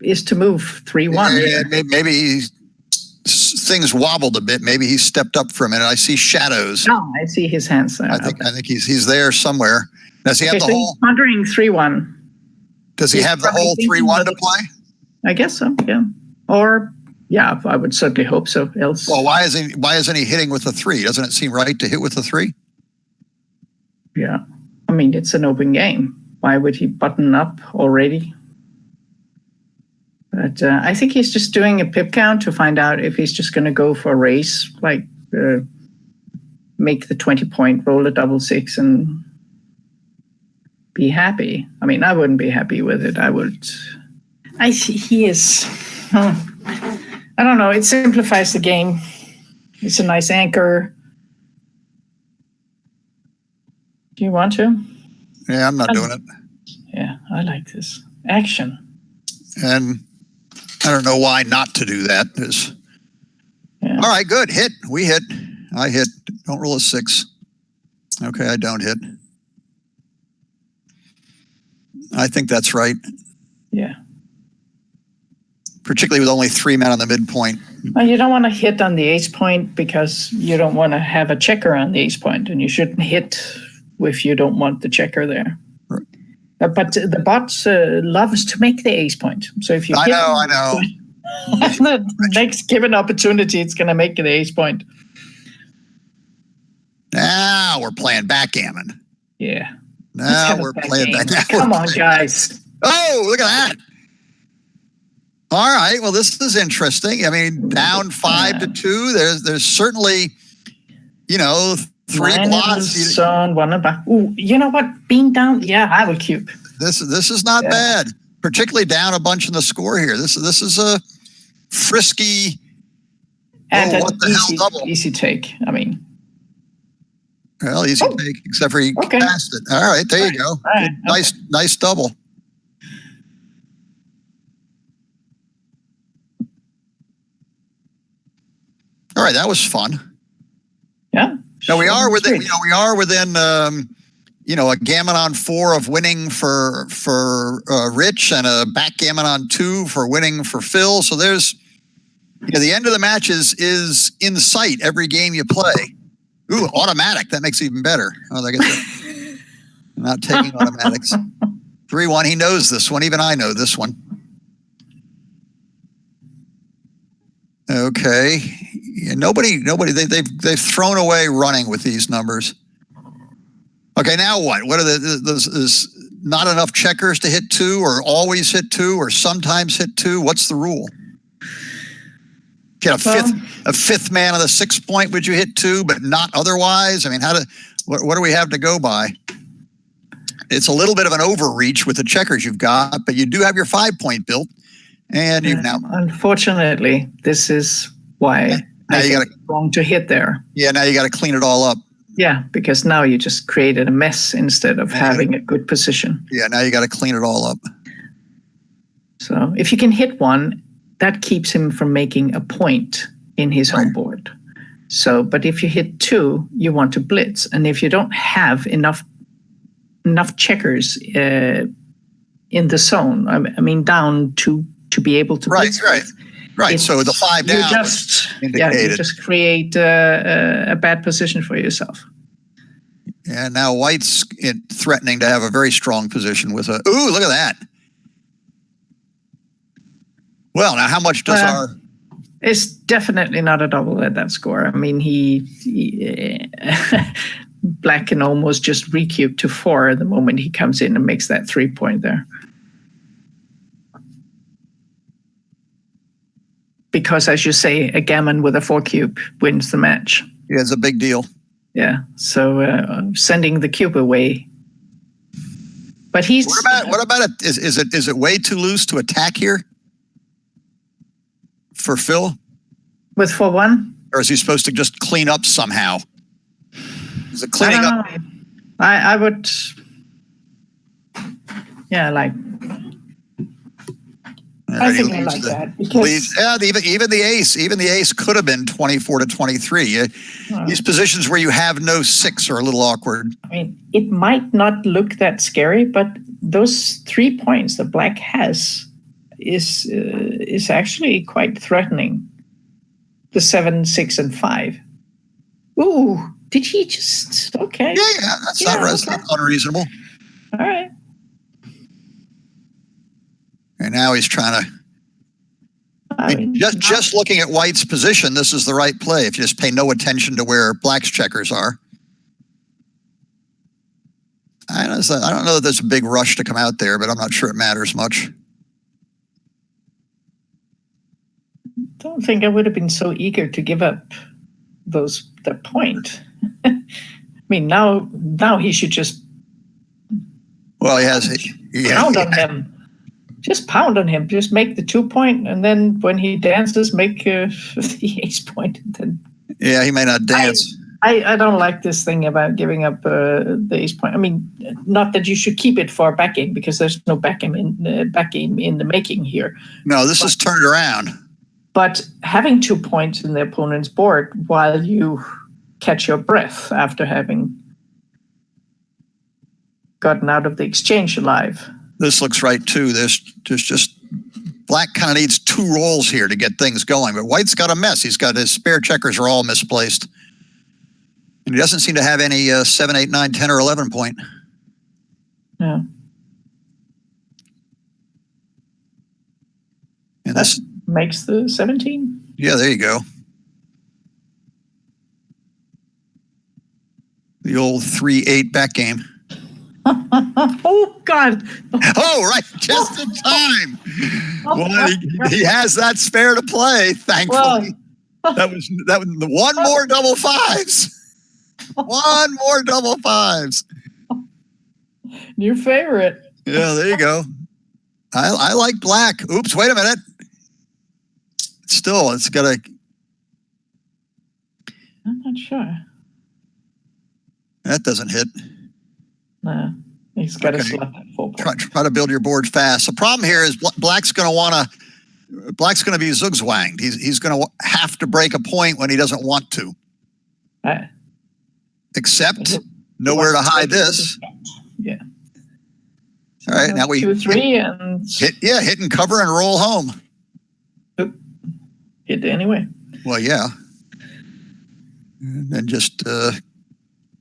is to move 3-1. Yeah, maybe things wobbled a bit. Maybe he stepped up for a minute. I see shadows. No, I see his hands there. I think he's there somewhere. Does he have the so whole? He's pondering 3-1. Does he have the whole 3-1 to play? I guess so. Yeah. Or yeah, I would certainly hope so. Else. Well, why isn't he hitting with a 3? Doesn't it seem right to hit with a 3? Yeah. I mean, it's an open game. Why would he button up already? But I think he's just doing a pip count to find out if he's just going to go for a race, like make the 20-point, roll a double 6, and be happy. I mean, I wouldn't be happy with it. He is. I don't know. It simplifies the game. It's a nice anchor. Do you want to? Yeah, I'm not doing it. Yeah, I like this. Action. And I don't know why not to do that. Yeah. All right, good. Hit. We hit. I hit. Don't roll a 6. Okay, I don't hit. I think that's right. Yeah. Particularly with only 3 men on the midpoint. Well, you don't want to hit on the ace point because you don't want to have a checker on the ace point, and you shouldn't hit if you don't want the checker there. Right. But the bot loves to make the ace point. So if you I know. The next given opportunity, it's going to make the ace point. Now we're playing backgammon. Yeah. Now we're playing backgammon. Come on, guys. Oh, look at that. All right. Well, this is interesting. I mean, down 5-2. There's certainly, 3 blots. Ooh, you know what? Being down, yeah, I would cube. This is not bad. Particularly down a bunch in the score here. This is a frisky. And what the hell double? Easy take. I mean. Well, easy take, except for he passed it. All right, there you go. Right, nice double. All right, that was fun. Yeah. Now we are within. A gammon on 4 of winning for Rich, and a backgammon on 2 for winning for Phil. So there's, the end of the match is in sight every game you play. Ooh, automatic. That makes it even better. Oh, I guess I'm not taking automatics. 3-1. He knows this one. Even I know this one. Okay. Yeah, nobody. They've thrown away running with these numbers. Okay, now what? What are is not enough checkers to hit 2, or always hit 2, or sometimes hit 2? What's the rule? Get a fifth man on the 6 point. Would you hit 2, but not otherwise? I mean, what do we have to go by? It's a little bit of an overreach with the checkers you've got, but you do have your 5-point built, and you've now. Unfortunately, this is why I got wrong to hit there. Yeah, now you got to clean it all up. Yeah, because now you just created a mess instead of having a good position. Yeah, now you got to clean it all up. So if you can hit 1, that keeps him from making a point in his home board. So, but if you hit 2, you want to blitz. And if you don't have enough checkers in the zone, I mean, down to be able to blitz. Right. So the 5 down. You just create a bad position for yourself. And now White's threatening to have a very strong position with a. Ooh, look at that. Well, now how much does our? It's definitely not a double at that score. I mean, he Black can almost just recube to 4 the moment he comes in and makes that 3-point there. Because, as you say, a gammon with a 4 cube wins the match. Yeah, it's a big deal. Yeah, so sending the cube away. But he's. What about it? Is it way too loose to attack here for Phil? With 4-1? Or is he supposed to just clean up somehow? Is it cleaning up? I would. Yeah, like. I think I like that because even the ace could have been 24-23. These positions where you have no 6 are a little awkward. I mean, it might not look that scary, but those 3 points that Black has is actually quite threatening. the 7, 6, and 5. Ooh, did he just? Okay. Yeah, that's not unreasonable. All right. And now he's trying to. Just looking at White's position, this is the right play. If you just pay no attention to where Black's checkers are. I don't know that there's a big rush to come out there, but I'm not sure it matters much. Don't think I would have been so eager to give up that point. I mean, now he should just. Well, pound on him. Just pound on him. Just make the 2 point, and then when he dances, make the ace point. Then. Yeah, he may not dance. I don't like this thing about giving up the ace point. I mean, not that you should keep it for back game, because there's no back game in the making here. No, this is turned around. But having 2 points in the opponent's board while you catch your breath after having gotten out of the exchange alive. This looks right too. There's just Black kind of needs 2 rolls here to get things going, but White's got a mess. He's got his spare checkers are all misplaced. And he doesn't seem to have any 7, 8, 9, 10, or 11 point. Yeah. And this makes the 17. Yeah, there you go. The old 3-8 back game. Oh, God. Oh, right. Just in time. Well, he has that spare to play, thankfully. Well. That was one more double fives. One more double fives. Your favorite. Yeah, there you go. I like Black. Oops, wait a minute. Still, it's got a... I'm not sure. That doesn't hit. No, he's got to slap that 4 point. Try to build your board fast. The problem here is Black's going to be zugzwanged. He's going to have to break a point when he doesn't want to. Except nowhere to hide this. Yeah. All right, now we 2, 3, and hit and cover and roll home. Hit anyway. Well, yeah. And then just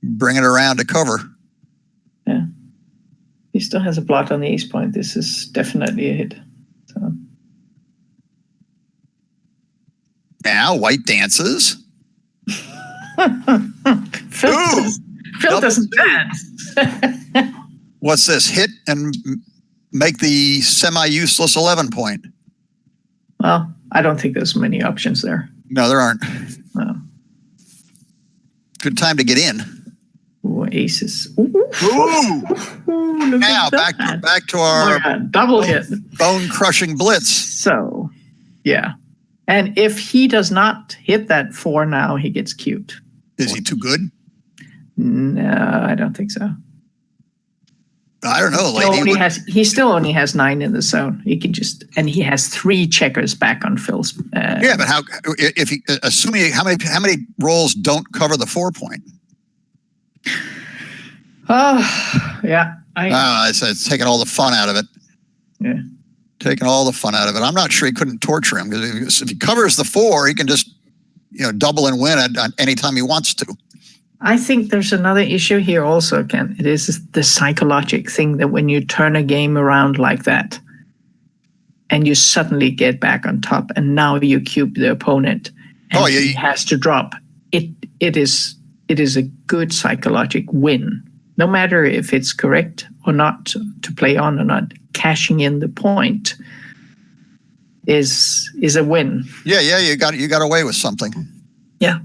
bring it around to cover. Yeah. He still has a blot on the ace point. This is definitely a hit. So. Now White dances. Phil doesn't dance. What's this? Hit and make the semi-useless 11 point. Well, I don't think there's many options there. No, there aren't. No. Good time to get in. Ooh, aces. Ooh. Ooh. Now back to our double hit. Bone-crushing blitz. So, yeah. And if he does not hit that 4 now, he gets cute. Is he too good? No, I don't think so. I don't know, lady. He still only has 9 in the zone. He can and he has 3 checkers back on Phil's. Yeah, but assuming how many rolls don't cover the 4 point? Oh, yeah. It's taking all the fun out of it. Yeah. Taking all the fun out of it. I'm not sure he couldn't torture him, because if he covers the 4, he can just double and win at any time he wants to. I think there's another issue here also, Ken. It is the psychological thing that when you turn a game around like that and you suddenly get back on top and now you cube the opponent and he has to drop, it is a good psychological win. No matter if it's correct or not to play on or not, cashing in the point is a win. Yeah, you got away with something. Yeah.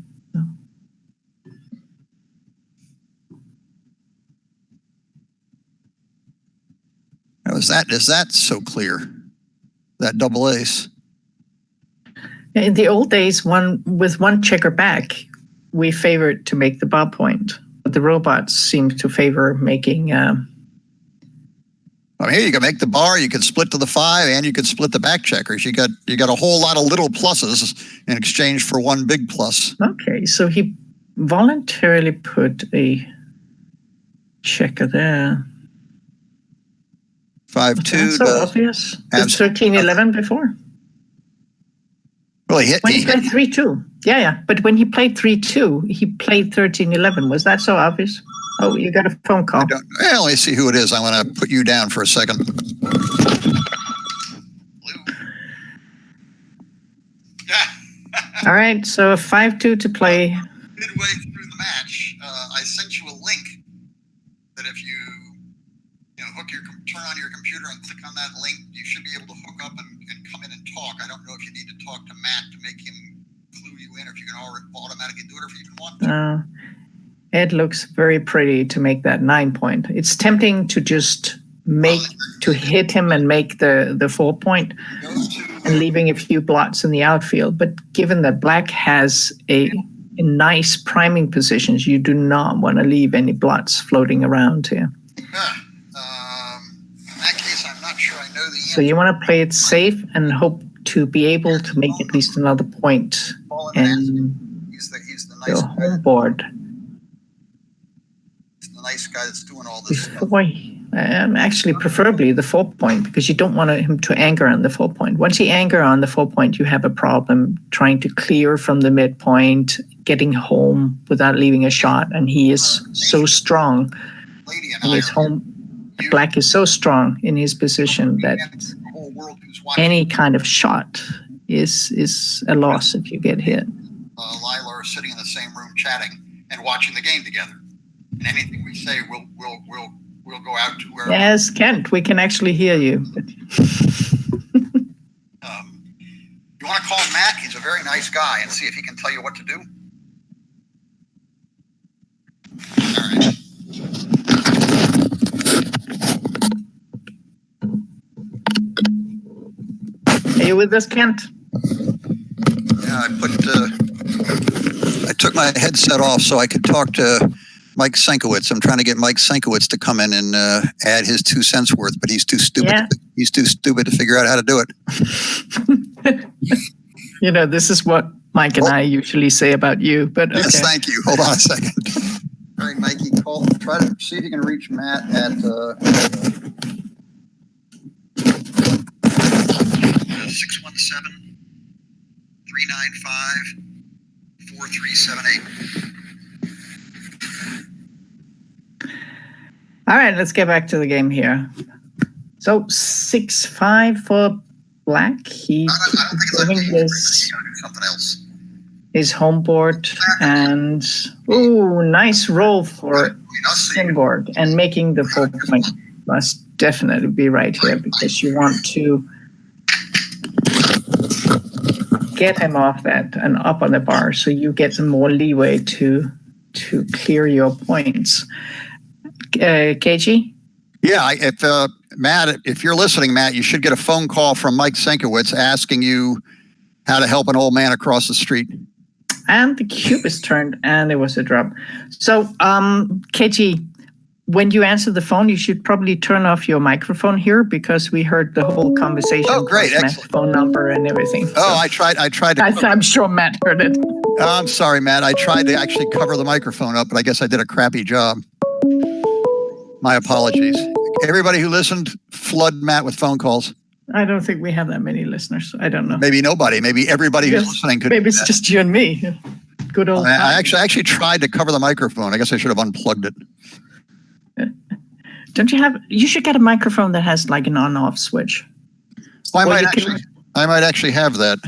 Is that so clear? That double ace. In the old days, with one checker back, we favored to make the bob point, but the robots seem to favor making. Here you can make the bar. You can split to the 5, and you can split the back checkers. You got a whole lot of little pluses in exchange for one big plus. Okay, so he voluntarily put a checker there. 5-2. So obvious. 13-11 before. Well, he hit. When he played 3-2. Yeah. But when he played 3-2, he played 13-11. Was that so obvious? Oh, you got a phone call. Let me see who it is. I want to put you down for a second. All right, so a 5-2 to play. Midway through the match, I sent you a link that if you turn on your computer and click on that link, you should be able to hook up and come in and talk. I don't know if you need to talk to Matt to make him clue you in, or if you can automatically do it, or if you even want to. It looks very pretty to make that 9 point. It's tempting to just hit him and make the 4 point and leaving a few blots in the outfield. But given that black has a nice priming positions, you do not want to leave any blots floating around here. In that case, I'm not sure I know the answer. So you want to play it safe and hope to be able to make at least another point in your home board. Nice guy that's doing all this actually preferably the 4 point, because you don't want him to anchor on the 4 point. Once he anchor on the 4 point, you have a problem trying to clear from the midpoint, getting home without leaving a shot. And he is so strong in his home. Black is so strong in his position that any kind of shot is a loss if you get hit. Laila are sitting in the same room chatting and watching the game together. And anything we say, we'll go out to where. Yes, Kent, we can actually hear you. You want to call Matt? He's a very nice guy, and see if he can tell you what to do. All right. Are you with us, Kent? Yeah, I took my headset off so I could talk to Mike Senkiewicz. I'm trying to get Mike Senkiewicz to come in and add his 2 cents worth, but he's too stupid. Yeah. He's too stupid to figure out how to do it. This is what Mike and I usually say about you. But okay. Yes, thank you. Hold on a second. All right, Mikey, try to see if you can reach Matt at 617-395-4378. All right, let's get back to the game here. So 6-5 for black. He keeps something else. His home board, and nice roll for Simborg, and making the 4 point must definitely be right here, because you want to get him off that and up on the bar, so you get some more leeway to clear your points. KG? Yeah, if you're listening, Matt, you should get a phone call from Mike Senkiewicz asking you how to help an old man across the street. And the cube is turned, and there was a drop. So, KG, when you answer the phone, you should probably turn off your microphone here, because we heard the whole conversation. Oh, great! Matt's phone number and everything. Oh, I tried to. I'm sure Matt heard it. I'm sorry, Matt. I tried to actually cover the microphone up, but I guess I did a crappy job. My apologies. Everybody who listened, flood Matt with phone calls. I don't think we have that many listeners. I don't know. Maybe nobody. Maybe everybody who's listening could. Maybe it's just you and me. Good old. I actually tried to cover the microphone. I guess I should have unplugged it. Don't you have? You should get a microphone that has like an on-off switch. Well, I might actually have that.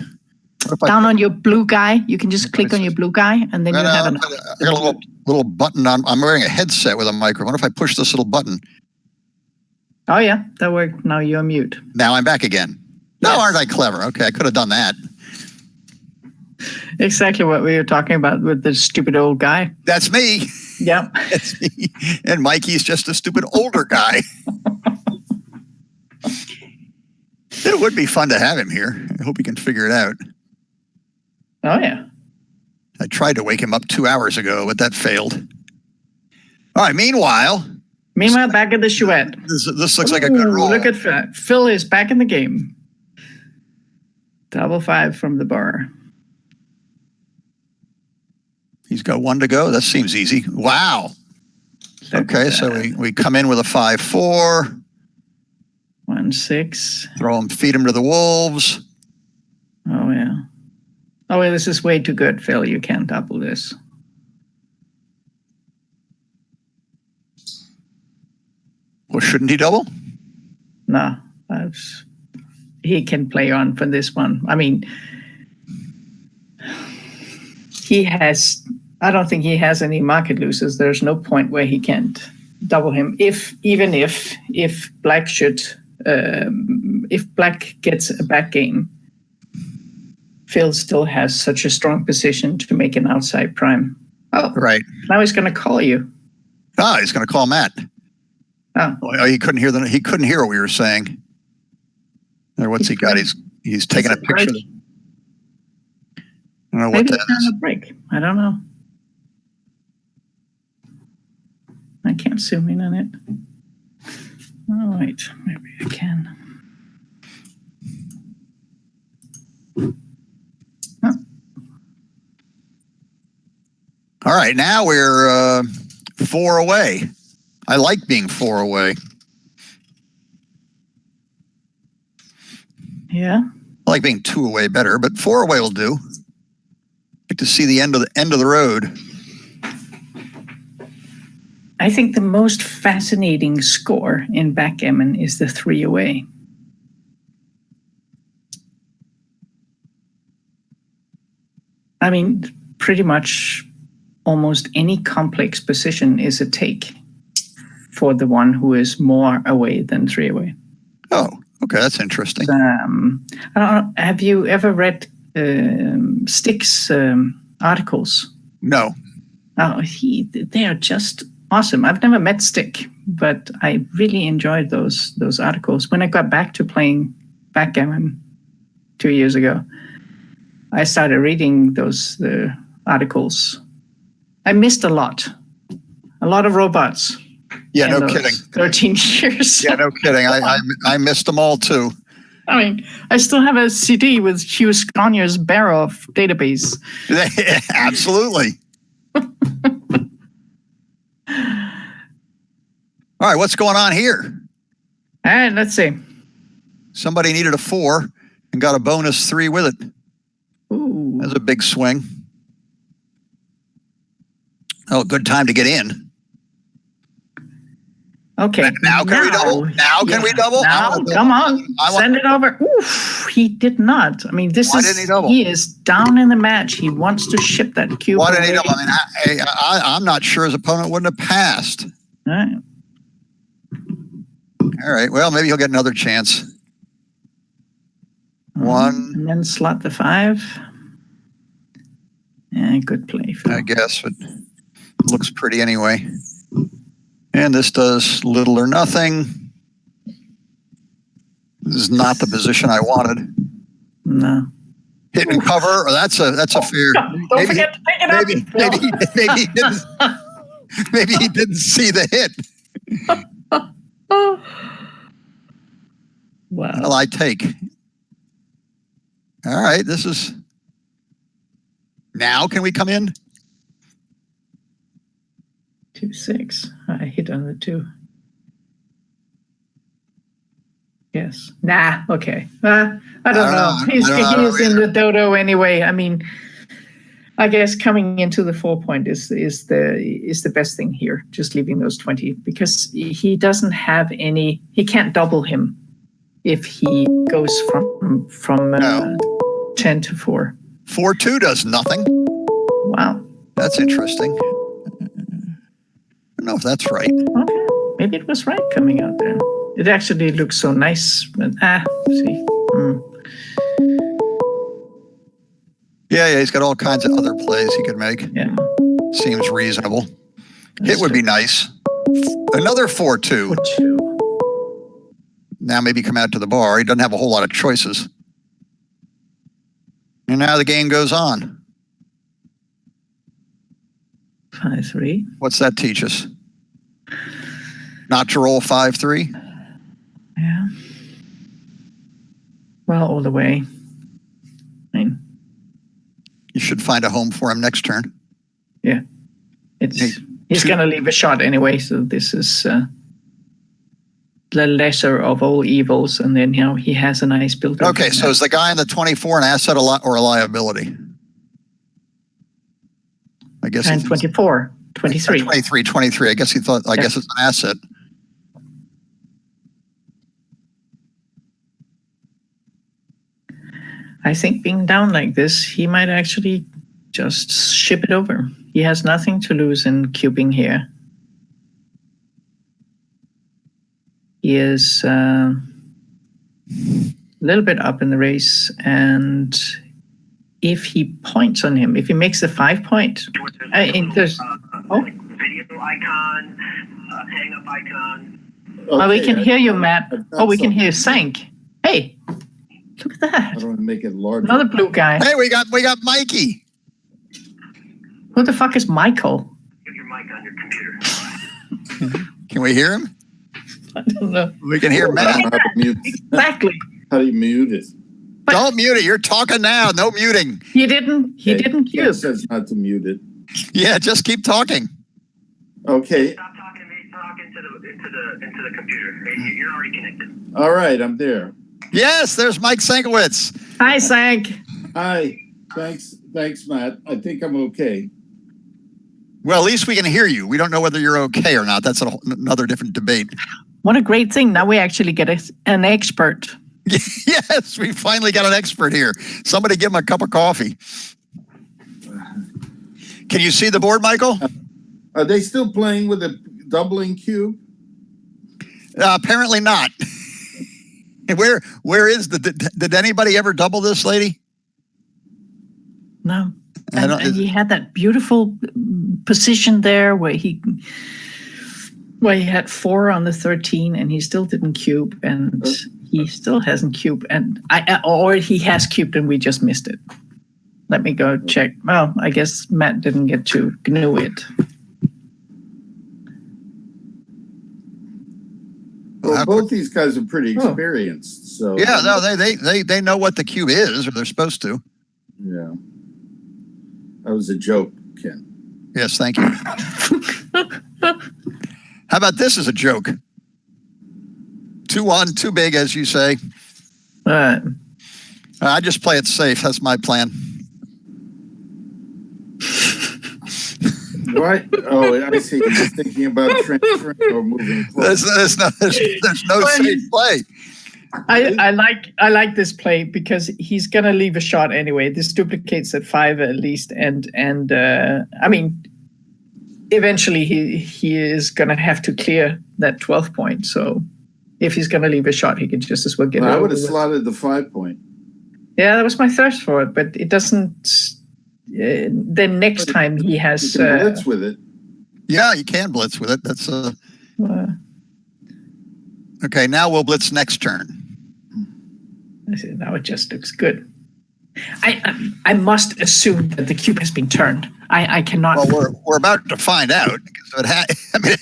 Down on your blue guy, you can just click on your blue guy, and then you have an. I got a little button on. I'm wearing a headset with a microphone. What if I push this little button? Oh yeah, that worked. Now you're mute. Now I'm back again. No, aren't I clever? Okay, I could have done that. Exactly what we were talking about with the stupid old guy. That's me. Yeah. That's me. And Mikey's just a stupid older guy. It would be fun to have him here. I hope he can figure it out. Oh, yeah. I tried to wake him up 2 hours ago, but that failed. All right, meanwhile, back at the Chouette. This looks like a good roll. Look at Phil. Phil is back in the game. 5 from the bar. He's got 1 to go. That seems easy. Wow. Okay, so we come in with a 5-4. 1-6. Feed him to the wolves. Oh, yeah. Oh, well, this is way too good, Phil. You can't double this. Well, shouldn't he double? No, he can play on for this one. I mean, I don't think he has any market losers. There's no point where he can't double him. If Black gets a back game, Phil still has such a strong position to make an outside prime. Oh, right. Now he's going to call you. Ah, he's going to call Matt. Oh, he couldn't hear what we were saying. Or what's he got? He's taking a picture. Break? I don't know Maybe what that is. A break. I don't know. I can't zoom in on it. Oh, wait. Maybe I can. Oh. All right, now we're 4 away. I like being 4 away. Yeah. I like being 2 away better, but 4 away will do. Like to see the end of the road. I think the most fascinating score in backgammon is the 3 away. I mean, pretty much almost any complex position is a take for the one who is more away than 3 away. Oh, okay, that's interesting. I don't know, have you ever read Stick's articles? No. Oh, they are just awesome. I've never met Stick, but I really enjoyed those articles. When I got back to playing backgammon 2 years ago, I started reading those articles. I missed a lot of robots. Yeah, no kidding. 13 years. Yeah, no kidding. I missed them all too. I mean, I still have a CD with Hugh Sconier's Barrow database. Absolutely. All right, what's going on here? All right, let's see. Somebody needed a 4 and got a bonus 3 with it. Ooh. That's a big swing. Oh, good time to get in. Okay. Now can we double? Now can we double? Now, come on. Send it over. Oof, he did not. I mean, he is down in the match. He wants to ship that cube. Why didn't he double? I mean, I'm not sure his opponent wouldn't have passed. All right. All right. Well, maybe he'll get another chance. 1. And then slot the 5. Yeah, good play, Phil. I guess, but looks pretty anyway. And this does little or nothing. This is not the position I wanted. No. Hit and cover, or that's a fair. Don't forget to pick it up. Maybe he didn't see the hit. Wow. Well, I take. All right, this is. Now can we come in? 2-6. I hit on the 2. Yes. Nah. Okay. I don't know. He's in the dodo anyway. I mean, I guess coming into the 4 point is the best thing here. Just leaving those 20 because he doesn't have any. He can't double him if he goes from 10 to 4. 4-2 does nothing. Wow. That's interesting. I don't know if that's right. Okay. Maybe it was right coming out there. It actually looks so nice. But, see. Yeah, he's got all kinds of other plays he could make. Yeah. Seems reasonable. Hit would be nice. Another 4-2. 4-2. Now maybe come out to the bar. He doesn't have a whole lot of choices. And now the game goes on. 5-3. What's that teach us? Not to roll 5-3? Yeah. Well, all the way. I mean, you should find a home for him next turn. Yeah. He's going to leave a shot anyway, so this is the lesser of all evils, and then he has a nice build-up. Okay, so is the guy in the 24 an asset or a liability? guess. And 24, 23. 23. I guess he thought, I guess it's an asset. I think being down like this, he might actually just ship it over. He has nothing to lose in cubing here. He is a little bit up in the race, and if he points on him, if he makes the 5 point, there's video icon, hang up icon. Oh, we can hear you, Matt. Oh, we can hear Sank. Hey, look at that. I don't want to make it larger. Another blue guy. Hey, we got Mikey. Who the fuck is Michael? Get your mic on your computer. Can we hear him? I don't know. We can hear Matt. How to mute. Exactly. How do you mute it? Don't mute it. You're talking now. No muting. He didn't It cube. says not to mute it. Yeah, just keep talking. Okay. Stop talking to me. Talk into the computer. Hey, you're already connected. All right. I'm there. Yes, there's Mike Senkiewicz. Hi, Sank. Hi. Thanks, Matt. I think I'm okay. Well, at least we can hear you. We don't know whether you're okay or not. That's another different debate. What a great thing. Now we actually get an expert. Yes, we finally got an expert here. Somebody give him a cup of coffee. Can you see the board, Michael? Are they still playing with a doubling cube? Apparently not. Where is did anybody ever double this, lady? No. And he had that beautiful position there where he had 4 on the 13 and he still didn't cube, and he still hasn't cubed, and or he has cubed and we just missed it. Let me go check. Well, I guess Matt didn't get to GNU it. Well, both these guys are pretty experienced, so yeah, no, they know what the cube is, or they're supposed to. Yeah, that was a joke, Ken. Yes, thank you. How about this as a joke? 2-1, too big, as you say. I just play it safe. That's my plan. What? Oh, I see. You're just thinking about transferring or moving forward. There's no safe play. I like this play because he's gonna leave a shot anyway. This duplicates at 5 at least, and I mean, eventually he is gonna have to clear that 12 point. So if he's gonna leave a shot, he could just as well get it. I would have slotted the 5 point. Yeah, that was my thirst for it, but it doesn't. Then next time he has you can blitz with it. Yeah, you can blitz with it. That's okay. Now we'll blitz next turn. Now it just looks good. I must assume that the cube has been turned. I cannot. Well, we're about to find out. Because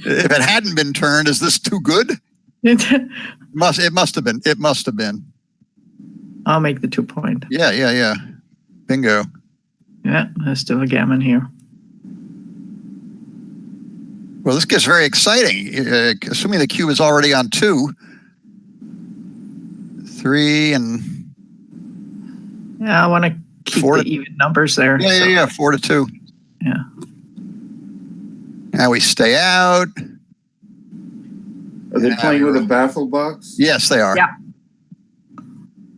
if it hadn't been turned, is this too good? It must have been. It must have been. I'll make the 2 point. Yeah. Bingo. Yeah, there's still a gammon here. Well, this gets very exciting. Assuming the cube is already on 2, 3, and yeah, I want to keep the even numbers there. Yeah, 4 to 2. Yeah. Now we stay out. Are they playing with a baffle box? Yes, they are. Yeah.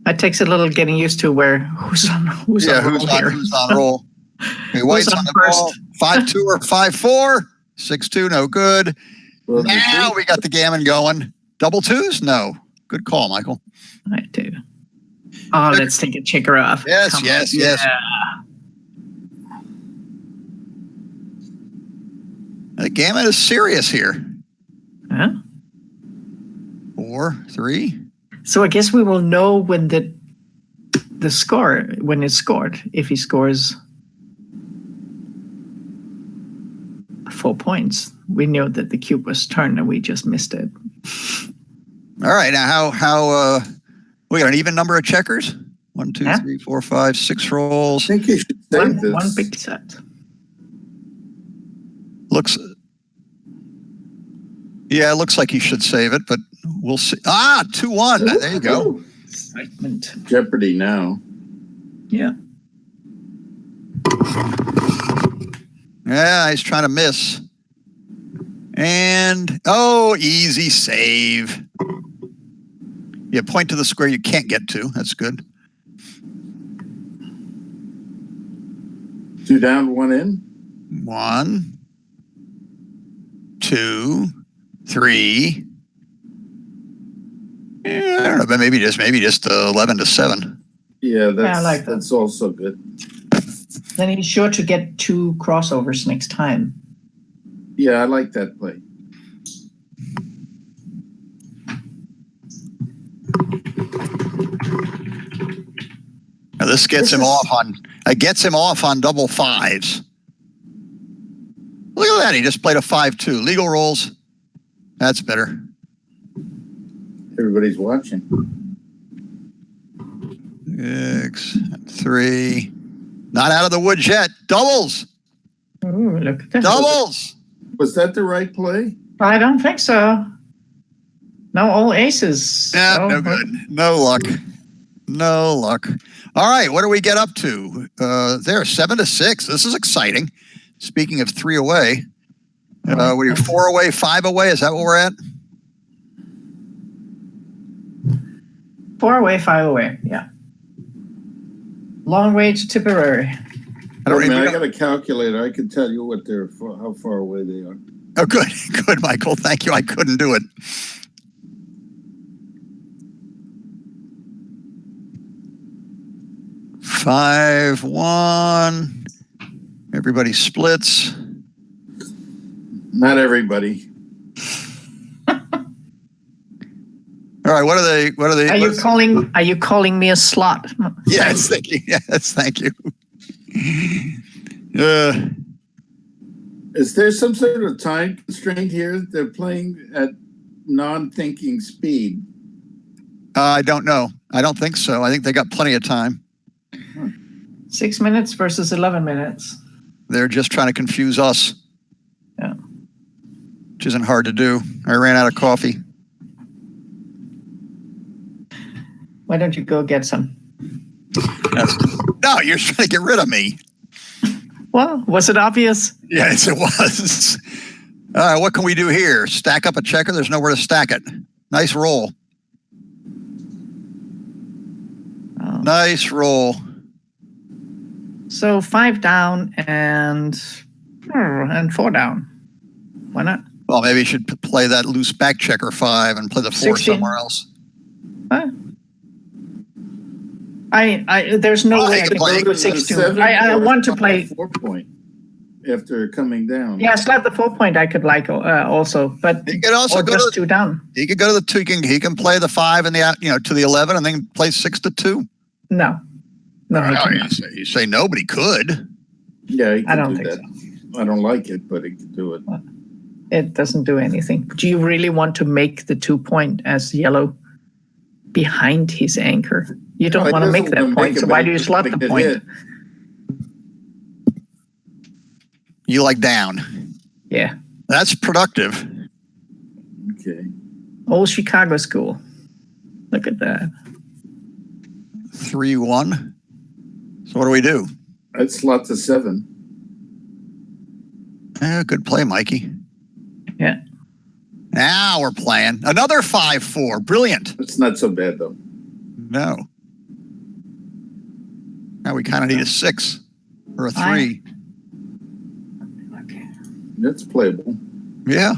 It takes a little getting used to who's on roll. Okay, White's on the ball. 5-2 or 5-4. 6-2, no good. Well, now we got the gammon going. Double twos? No. Good call, Michael. I do. Oh, let's take a checker off. Yes. Yeah. The gammon is serious here. Huh? 4, 3. So I guess we will know when the score, when it's scored. If he scores 4 points, we know that the cube was turned and we just missed it. All right. Now how we got an even number of checkers? 1, 2, 3, 4, 5, 6 rolls. I think you should save this. One big set. It looks like you should save it, but we'll see. 2-1. There you go. Excitement. Jeopardy now. Yeah. Yeah, he's trying to miss. And, easy save. Yeah, point to the square you can't get to. That's good. 2 down, 1 in. 1, 2, 3. Yeah, I don't know, but maybe just 11-7. Yeah, I like that. that's also good. Then he's sure to get 2 crossovers next time. Yeah, I like that play. Now this gets him off on double 5s. Look at that. He just played a 5-2. Legal rolls. That's better. Everybody's watching. 6, 3. Not out of the woods yet. Doubles. Ooh, look at that. Doubles. Was that the right play? I don't think so. No, all aces. Yeah, Oh, no good. No luck. No luck. All right, what do we get up to? There, 7-6. This is exciting. Speaking of 3 away, we're 4 away, 5 away. Is that what we're at? 4 away, 5 away. Yeah. Long way to Tipperary. I don't I even got a calculator. I can tell you how far away they are. Oh, good. Good, Michael. Thank you. I couldn't do it. Five, 1. Everybody splits. Not everybody. All right. What are they? Are you calling me a slot? Yes. Thank you. Yes. Thank you. Is there some sort of time constraint here? They're playing at non-thinking speed. I don't know. I don't think so. I think they got plenty of time. 6 minutes versus 11 minutes. They're just trying to confuse us. Yeah. Which isn't hard to do. I ran out of coffee. Why don't you go get some? No, you're trying to get rid of me. Well, was it obvious? Yes, it was. All right, what can we do here? Stack up a checker? There's nowhere to stack it. Nice roll. Oh. Nice roll. So 5 down and 4 down. Why not? Well, maybe you should play that loose back checker 5 and play the 4 16. somewhere else. Huh? There's no way I can go to 6-2. I want to play 4-point after coming down. Yeah, slap the 4-point. I could like also, but He could also go just to 2 down. He could go to the 2. He can play the 5 and to the 11, and then play 6-2. No, You say no, but he could. Yeah, he I don't do think that. I don't like it, but he could do it. It doesn't do anything. Do you really want to make the 2-point as yellow behind his anchor? You don't want to make that point, so why do you slot the point? Hit. You like down. Yeah. That's productive. Okay. Old Chicago school. Look at that. 3-1. So what do we do? I'd slot to 7. Yeah, good play, Mikey. Yeah. Now we're playing. Another 5-4. Brilliant. It's not so bad, though. No. Now we kind of need a 6 or a 3. Okay. That's playable. Yeah.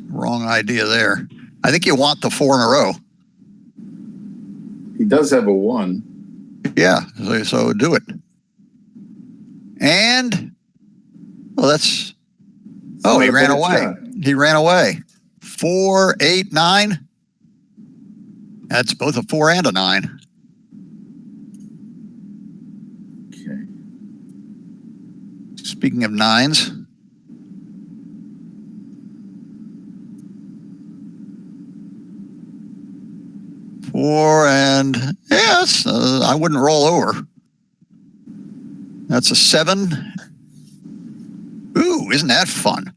Wrong idea there. I think you want the 4 in a row. He does have a 1. Yeah, so do it. And, that's... Oh, he ran away. Shot. He ran away. 4, 8, 9. That's both a 4 and a 9. Okay. Speaking of 9s. Four and yes, I wouldn't roll over. That's a 7. Ooh, isn't that fun?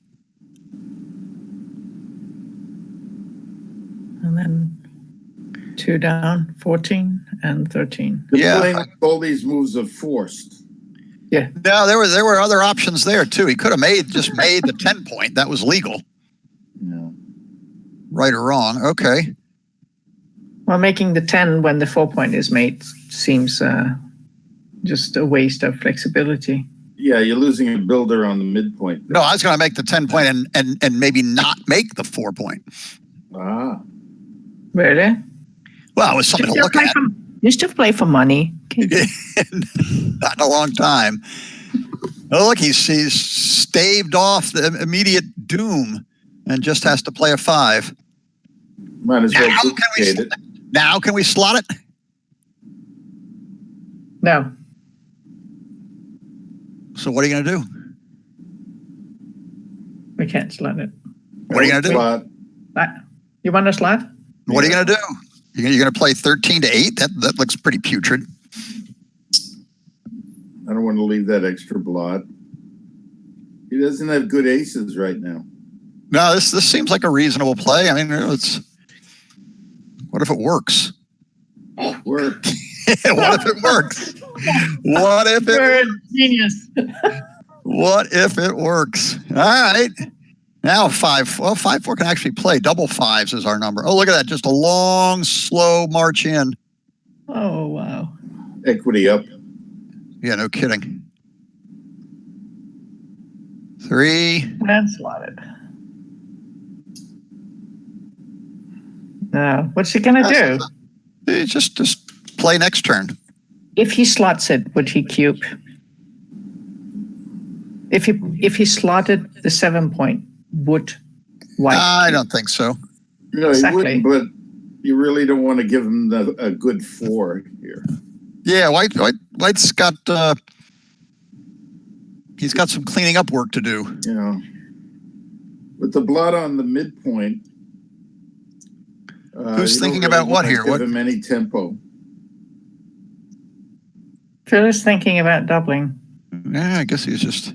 And then 2 down, 14 and 13. You're Yeah. playing like all these moves are forced. Yeah. No, there were other options there too. He could have just made the 10 point. That was legal. Yeah. Right or wrong. Okay. Well, making the 10 when the 4 point is made seems just a waste of flexibility. Yeah, you're losing a builder on the midpoint. No, I was going to make the 10 point and maybe not make the 4 point. Ah. Really? Well, it was something to look at. You still play for money. Okay. Not in a long time. Oh, look, he's staved off the immediate doom and just has to play a 5. Might as well duplicate it. Now can we slot it? No. So what are you going to do? We can't slot it. What are you going to do? Slot. You want to slot? What are you going to do? You're going to play 13 to 8? That looks pretty putrid. I don't want to leave that extra blot. He doesn't have good aces right now. No, this seems like a reasonable play. I mean, what if it works? Work. What if it works? What if it? Genius. What if it works? All right. Now 5. Well, 5-4 can actually play. Double 5s is our number. Oh, look at that! Just a long, slow march in. Oh wow. Equity up. Yeah, no kidding. 3. And slotted. Now, what's he gonna do? Just play next turn. If he slots it, would he cube? If he slotted the 7 point, would white? I don't think so. No, Exactly. he wouldn't, but you really don't want to give him a good 4 here. Yeah, White's got he's got some cleaning up work to do. You know, with the blot on the midpoint. Who's thinking about what here? Give him any tempo. Phil is thinking about doubling. Yeah, I guess he's just.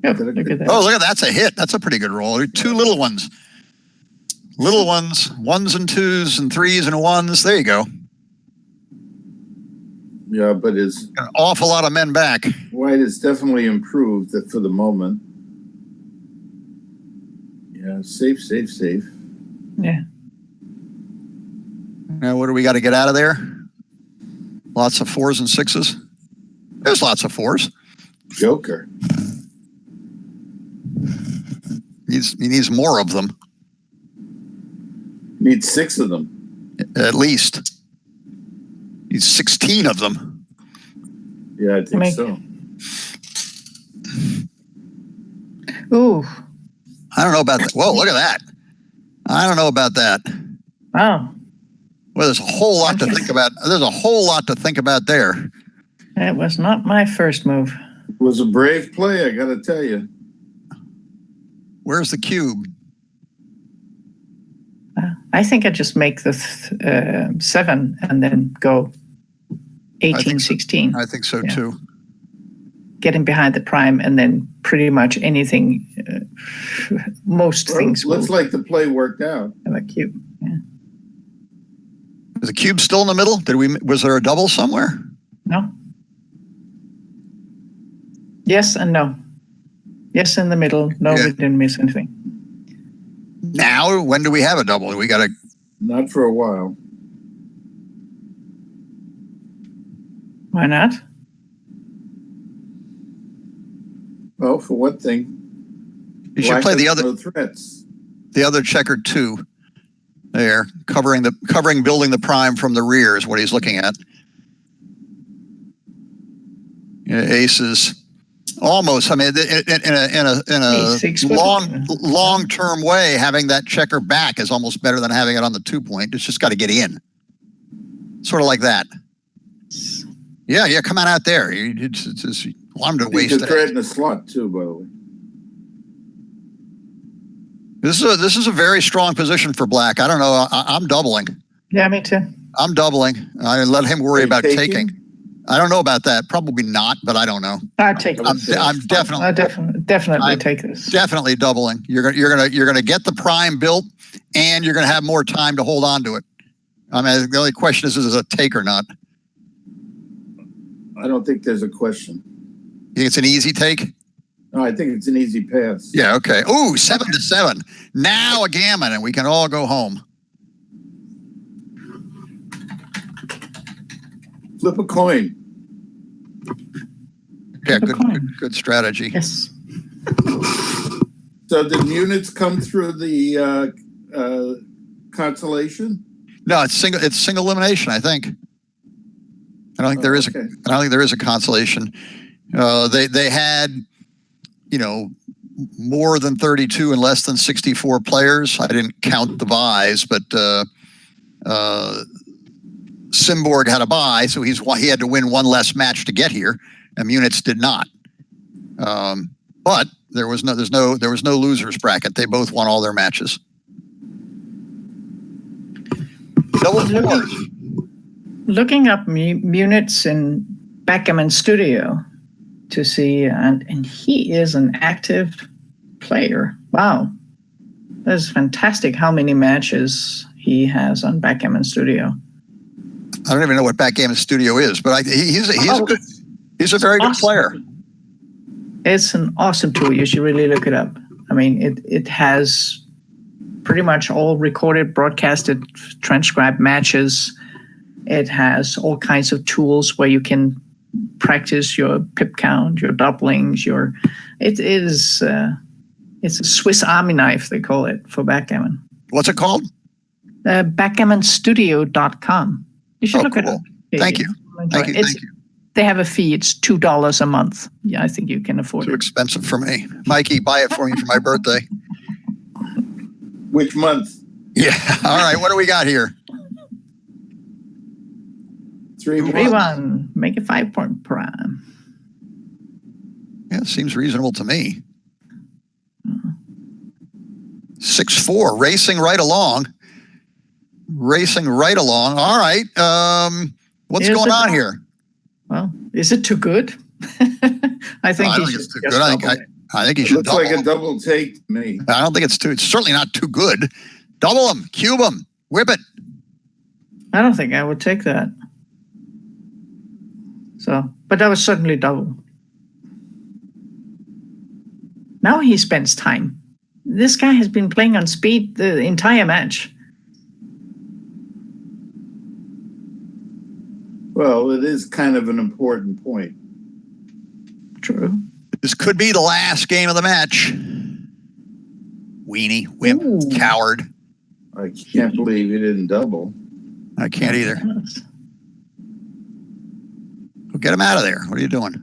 Oh, look at that. Oh, look at that's a hit. That's a pretty good roll. 2 little ones. Little ones, 1s and 2s and 3s and 1s. There you go. Yeah, but it's An awful lot of men back. White has definitely improved for the moment. Yeah, safe. Yeah. Now, what do we got to get out of there? Lots of 4s and 6s. There's lots of 4s. Joker. He needs more of them, Needs 6 of them. at least. Needs 16 of them. Yeah, I think so. Ooh. I don't know about that. Whoa, look at that. I don't know about that. Oh. Well, there's a whole lot to think about. There's a whole lot to think about there. It was not my first move. It was a brave play, I got to tell you. Where's the cube? I think I just make the 7 and then go 18, 16. I think so Yeah. too. Getting behind the prime and then pretty much anything, most things Looks will like the play worked out. have a cube. Yeah. Is the cube still in the middle? Was there a double somewhere? No? Yes and no. Yes in the middle. No, Yeah. we didn't miss anything. Now, when do we have a double? We got to. Not for a while. Why not? Well, for one thing, You should Black play has the other. no threats. The other checkered 2 there, covering building the prime from the rear is what he's looking at. Yeah, aces, almost. I mean, in a Ace-6, long-term way, having that checker back is almost better than having it on the 2 point. It's just got to get in, sort of like that. Yeah, come on out there. It's want him to You waste could it. threaten the slot too, by the way. This is a very strong position for Black. I don't know. I'm doubling. Yeah, me too. I'm doubling. I let him worry Are you about taking? taking. I don't know about that. Probably not, but I don't know. I'd take this. I'm definitely I'll definitely I'm take this. definitely doubling. You're gonna get the prime built, and you're gonna have more time to hold on to it. I mean, the only question is it a take or not? I don't think there's a question. You think it's an easy take? No, I think it's an easy pass. Yeah, okay. Ooh, 7-7. Now a gammon, and we can all go home. Flip a coin. Yeah, Flip a coin. good strategy. Yes. So did Munitz come through the consolation? No, it's single elimination, I think. I don't think there is okay. I don't think there is a consolation. They had, more than 32 and less than 64 players. I didn't count the buys, but Simborg had a buy, so he had to win one less match to get here, and Munitz did not. But there was no losers bracket. They both won all their matches. Double fours. Looking up Munitz in Backgammon Studio to see, and he is an active player. Wow, that's fantastic! How many matches he has on Backgammon Studio? I don't even know what Backgammon Studio is, but he's a very good player. It's an awesome tool. You should really look it up. I mean, it has pretty much all recorded, broadcasted, transcribed matches. It has all kinds of tools where you can practice your pip count, your doublings, it's a Swiss Army knife, they call it, for backgammon. What's it called? Backgammonstudio.com. You should look cool. it up. Thank you. Thank you. They have a fee. It's $2 a month. Yeah, I think you can afford it. Too expensive for me. Mikey, buy it for me for my birthday. Which month? Yeah. All right. What do we got here? 3-1. 3-1. Make it 5-point prime. Yeah, seems reasonable to me. 6-4, racing right along. All right. What's going on here? Well, is it too good? I think it's too good. I think he should Looks double. like a double take to me. I don't think it's certainly not too good. Double him, cube him, whip it. I don't think I would take that. So, but that was certainly double. Now he spends time. This guy has been playing on speed the entire match. Well, it is kind of an important point. True. This could be the last game of the match. Weenie, wimp, Ooh. coward. I can't believe he didn't double. I can't either. Well, get him out of there. What are you doing?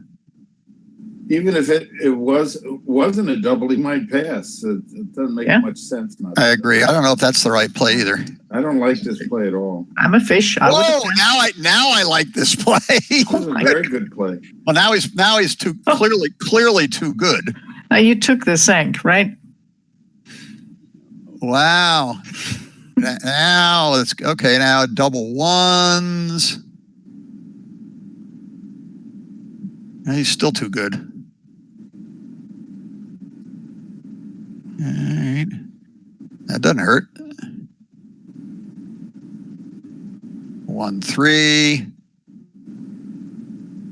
Even if it wasn't a double, he might pass. It doesn't make much sense. I agree. I don't know if that's the right play either. I don't like this play at all. I'm a fish. Whoa! Now I like this play. This is a very good play. Well, now he's too clearly too good. You took the sank, right? Wow. Now it's okay. Now double ones. He's still too good. All right. That doesn't hurt. 1-3.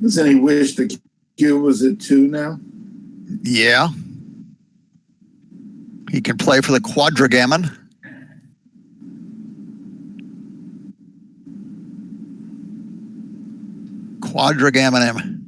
Doesn't he wish the cube was at 2 now? Yeah. He can play for the quadragammon. Quadragammon him.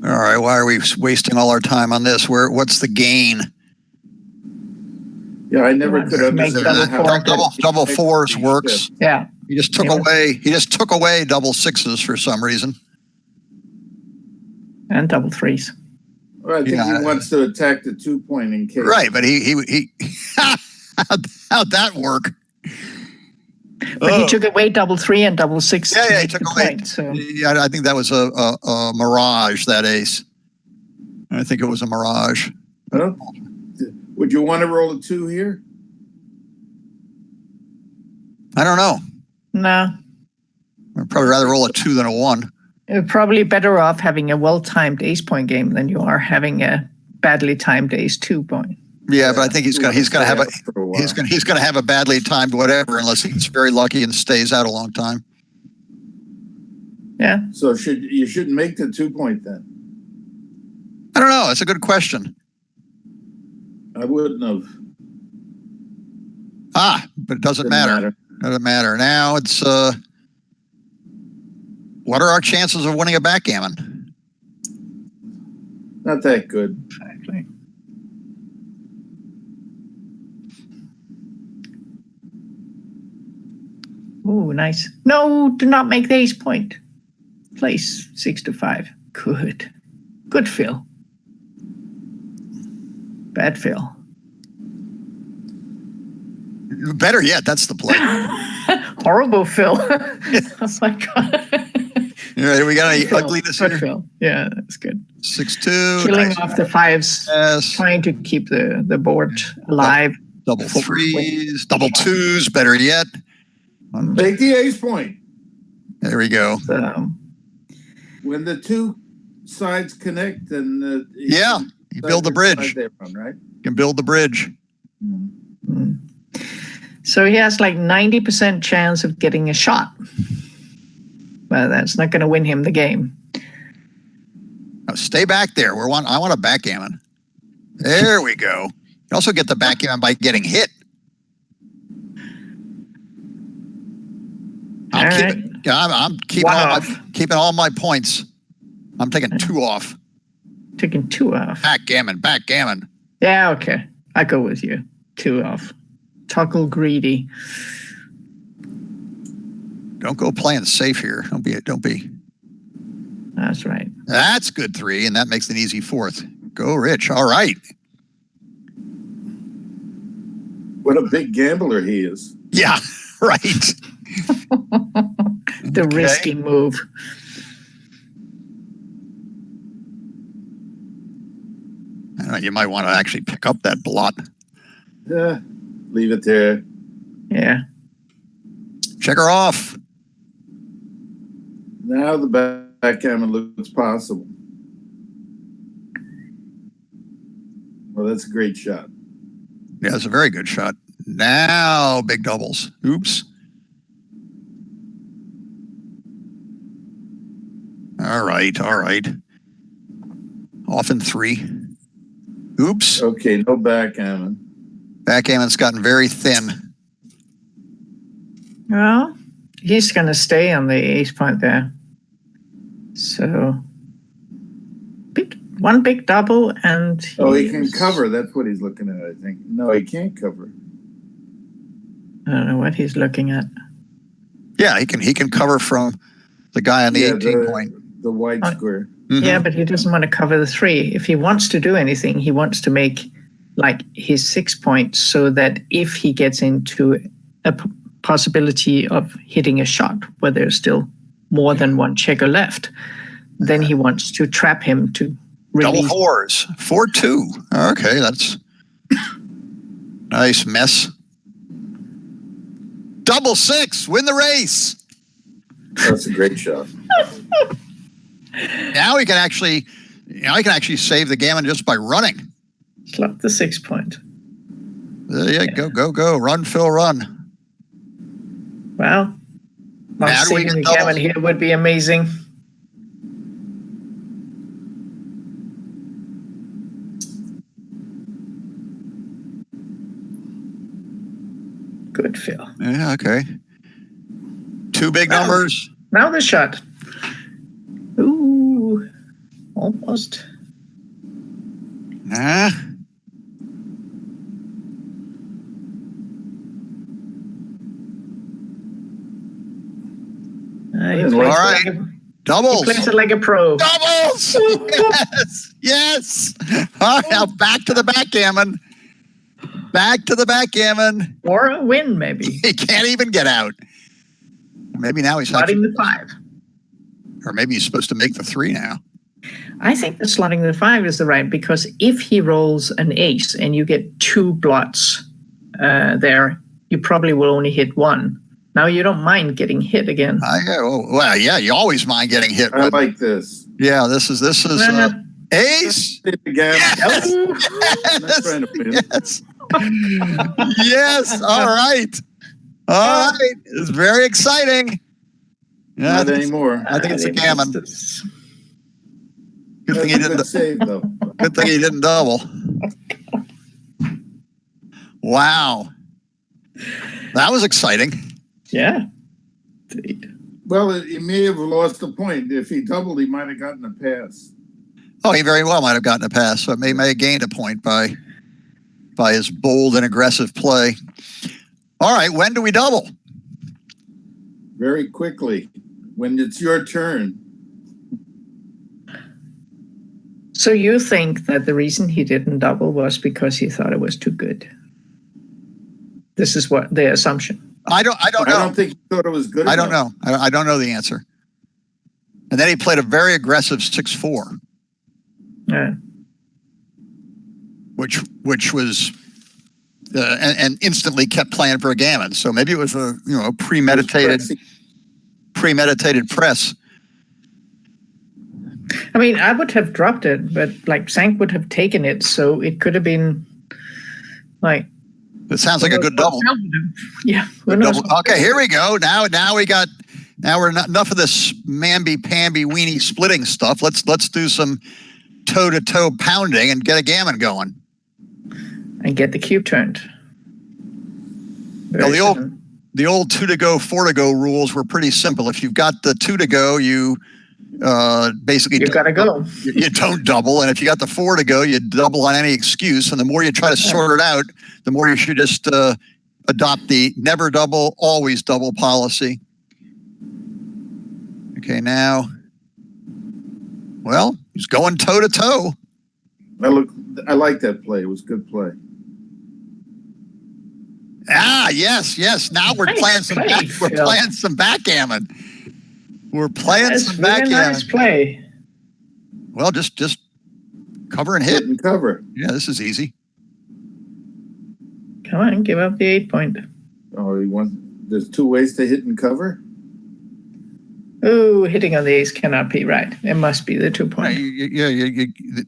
All right, why are we wasting all our time on this? What's the gain? Yeah, I never could understand how Double fours works. Yeah. He just took away double sixes for some reason. And double threes. Well, I think he wants to attack the 2-point in case. Right, but he how'd that work? But he took away double three and double six. Yeah, he took away. Point, so. Yeah, I think that was a mirage, that ace. I think it was a mirage. Would you want to roll a 2 here? I don't know. No. I'd probably rather roll a 2 than a 1. You're probably better off having a well-timed ace-point game than you are having a badly timed ace-2 point. Yeah, but I think he's gonna have a badly timed whatever unless he's very lucky and stays out a long time. Yeah. So you shouldn't make the 2 point then? I don't know. It's a good question. I wouldn't have. But it doesn't matter. Doesn't matter. Now it's what are our chances of winning a backgammon? Not that good. Exactly. Oh, nice. No, do not make the ace point. Place 6 to 5. Good. Good, Phil. Bad, Phil. Better yet, that's the play. Horrible, Phil. Oh my God. All right, we got any Phil, ugliness good, here? Phil. Yeah, that's good. 6-2. Killing nice. off the 5s, Yes. trying to keep the board alive. Double 3s, double 2s, better yet. Make the ace point. There we go. So, When the 2 sides connect, then you build the bridge. They run, right? You can build the bridge. so he has like 90% chance of getting a shot. But that's not going to win him the game. Now stay back there. I want a backgammon. There we go. You also get the backgammon by getting hit. I'm keeping all my points. I'm taking 2 off. Taking 2 off. Backgammon. Yeah, okay. I go with you. 2 off. Toggle greedy. Don't go playing safe here. Don't be. That's right. That's good 3, and that makes an easy 4th. Go Rich. All right. What a big gambler he is. Yeah, right. The risky move. I don't know, you might want to actually pick up that blot. Yeah, leave it there. Yeah. Check her off. Now the backgammon looks possible. Well, that's a great shot. Yeah, it's a very good shot. Now, big doubles. Oops. All right. Off in 3. Oops. Okay, no backgammon. Backgammon's gotten very thin. Well, he's going to stay on the ace point there. So, one big double and... he can cover. That's what he's looking at, I think. No, he can't cover. I don't know what he's looking at. Yeah, he can cover from the guy on the 18 point. The white square. Mm-hmm. Yeah, but he doesn't want to cover the 3. If he wants to do anything, he wants to make like his 6 points so that if he gets into a possibility of hitting a shot where there's still more than one checker left, then he wants to trap him to release. Double 4s. 4-2. Okay, that's nice mess. Double 6. Win the race. That's a great shot. Now he can actually save the gammon just by running. Slap the 6 point. Yeah. Go. Run, Phil, run. Well, not do we saving the get gammon here would be amazing. Good, Phil. Yeah, okay. 2 big numbers. Now the shot. Ooh, almost. Nah. All right. Doubles. He plays it like a pro. Doubles. Yes. All right, now back to the backgammon. Or a win, maybe. He can't even get out. Maybe now he's Slotting the 5. Or maybe he's supposed to make the 3 now. I think that slotting the 5 is the right, because if he rolls an ace and you get 2 blots there, you probably will only hit 1. Now you don't mind getting hit again. Well, yeah, you always mind getting hit. I like this. Yeah, this is ace. Again. Yes. Yes. All right. All right. It's very exciting. Yeah, Not anymore. I think it's a gammon. Good thing he didn't save though. Good thing he didn't double. Wow. That was exciting. Yeah. Well, he may have lost the point. If he doubled, he might have gotten a pass. Oh, he very well might have gotten a pass. So it may have gained a point by his bold and aggressive play. All right, when do we double? Very quickly, when it's your turn. So you think that the reason he didn't double was because he thought it was too good? This is what the assumption. I don't know. I don't think he thought it was good. I don't know. I don't know the answer. And then he played a very aggressive 6-4. Yeah. Which was and instantly kept playing for a gammon. So maybe it was a premeditated press. I mean, I would have dropped it, but like Sank would have taken it, so it could have been like. It sounds like a good double. Yeah. Okay, here we go. Now we're not enough of this mamby-pamby weenie splitting stuff. Let's do some toe-to-toe pounding and get a gammon going. And get the cube turned. Well, the old 2-to-go, 4-to-go rules were pretty simple. If you've got the 2-to-go, you basically you gotta go. You don't double, and if you got the 4-to-go, you double on any excuse. And the more you try to sort it out, the more you should just adopt the never double, always double policy. Okay, now, well, he's going toe to toe. I like that play. It was a good play. Yes. Now we're playing some backgammon. We're playing some backgammon. Nice play. Well, just cover and hit. And cover. Yeah, this is easy. Come on, give up the 8 point. Oh, there's 2 ways to hit and cover? Oh, hitting on the ace cannot be right. It must be the 2 point.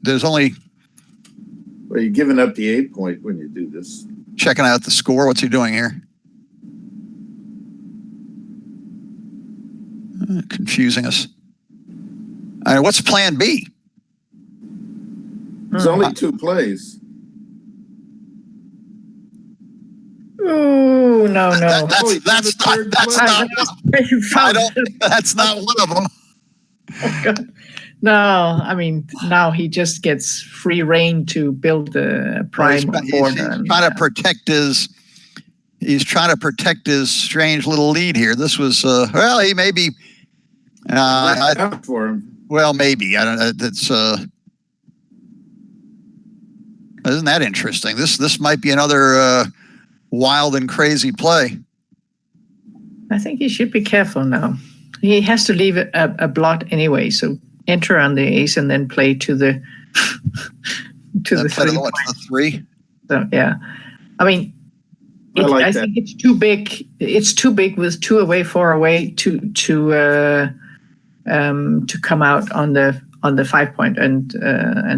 There's only... Well, you're giving up the 8 point when you do this. Checking out the score. What's he doing here? Confusing us. All right, what's plan B? There's only 2 plays. Oh, no. That's not one of them. Oh, God. No, I mean, now he just gets free reign to build the prime border. He's trying to protect his strange little lead here. This was he may be for him. Well, maybe. I don't know. That's isn't that interesting? This might be another wild and crazy play. I think he should be careful now. He has to leave a blot anyway, so enter on the ace and then play to the the 3. So yeah, I mean, I think it's too big. It's too big with 2 away, 4 away to come out on the 5 point and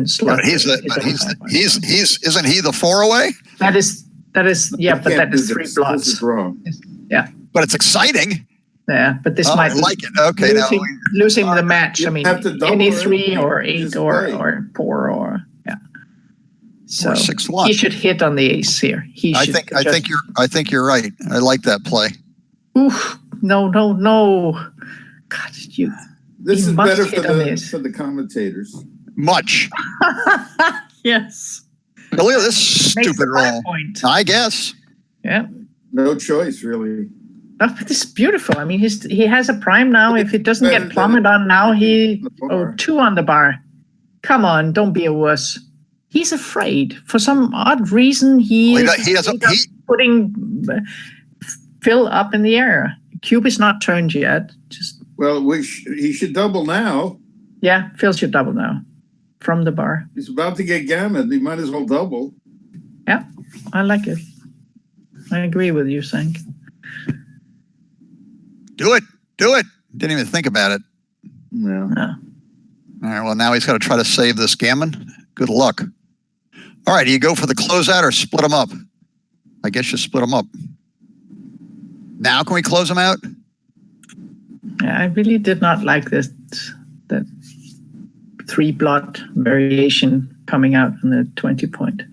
slot. Isn't he the 4 away? That is yeah, but that is 3 blots. This is wrong. Yeah, but it's exciting. Yeah, but this might be like it. Okay, losing the match. I mean, any 3 or 8 or 4 or yeah. So 6-1. He should hit on the ace here. I think you're right. I like that play. Oof! No! God, This is better for the commentators. Much. Yes. But look at this stupid roll. I guess. Yeah. No choice, really. Oh, but this is beautiful. I mean, he has a prime now. If it doesn't get plummeted on now, 2 on the bar. Come on, don't be a wuss. He's afraid for some odd reason. He doesn't putting Phil up in the air. Cube is not turned yet. He should double now. Yeah, Phil should double now from the bar. He's about to get gammon. He might as well double. Yeah, I like it. I agree with you, Sank. Do it. Didn't even think about it. No. No. All right, well, now he's got to try to save this gammon. Good luck. All right, do you go for the closeout or split them up? I guess you split them up. Now can we close them out? Yeah, I really did not like that 3-blot variation coming out on the 20 point.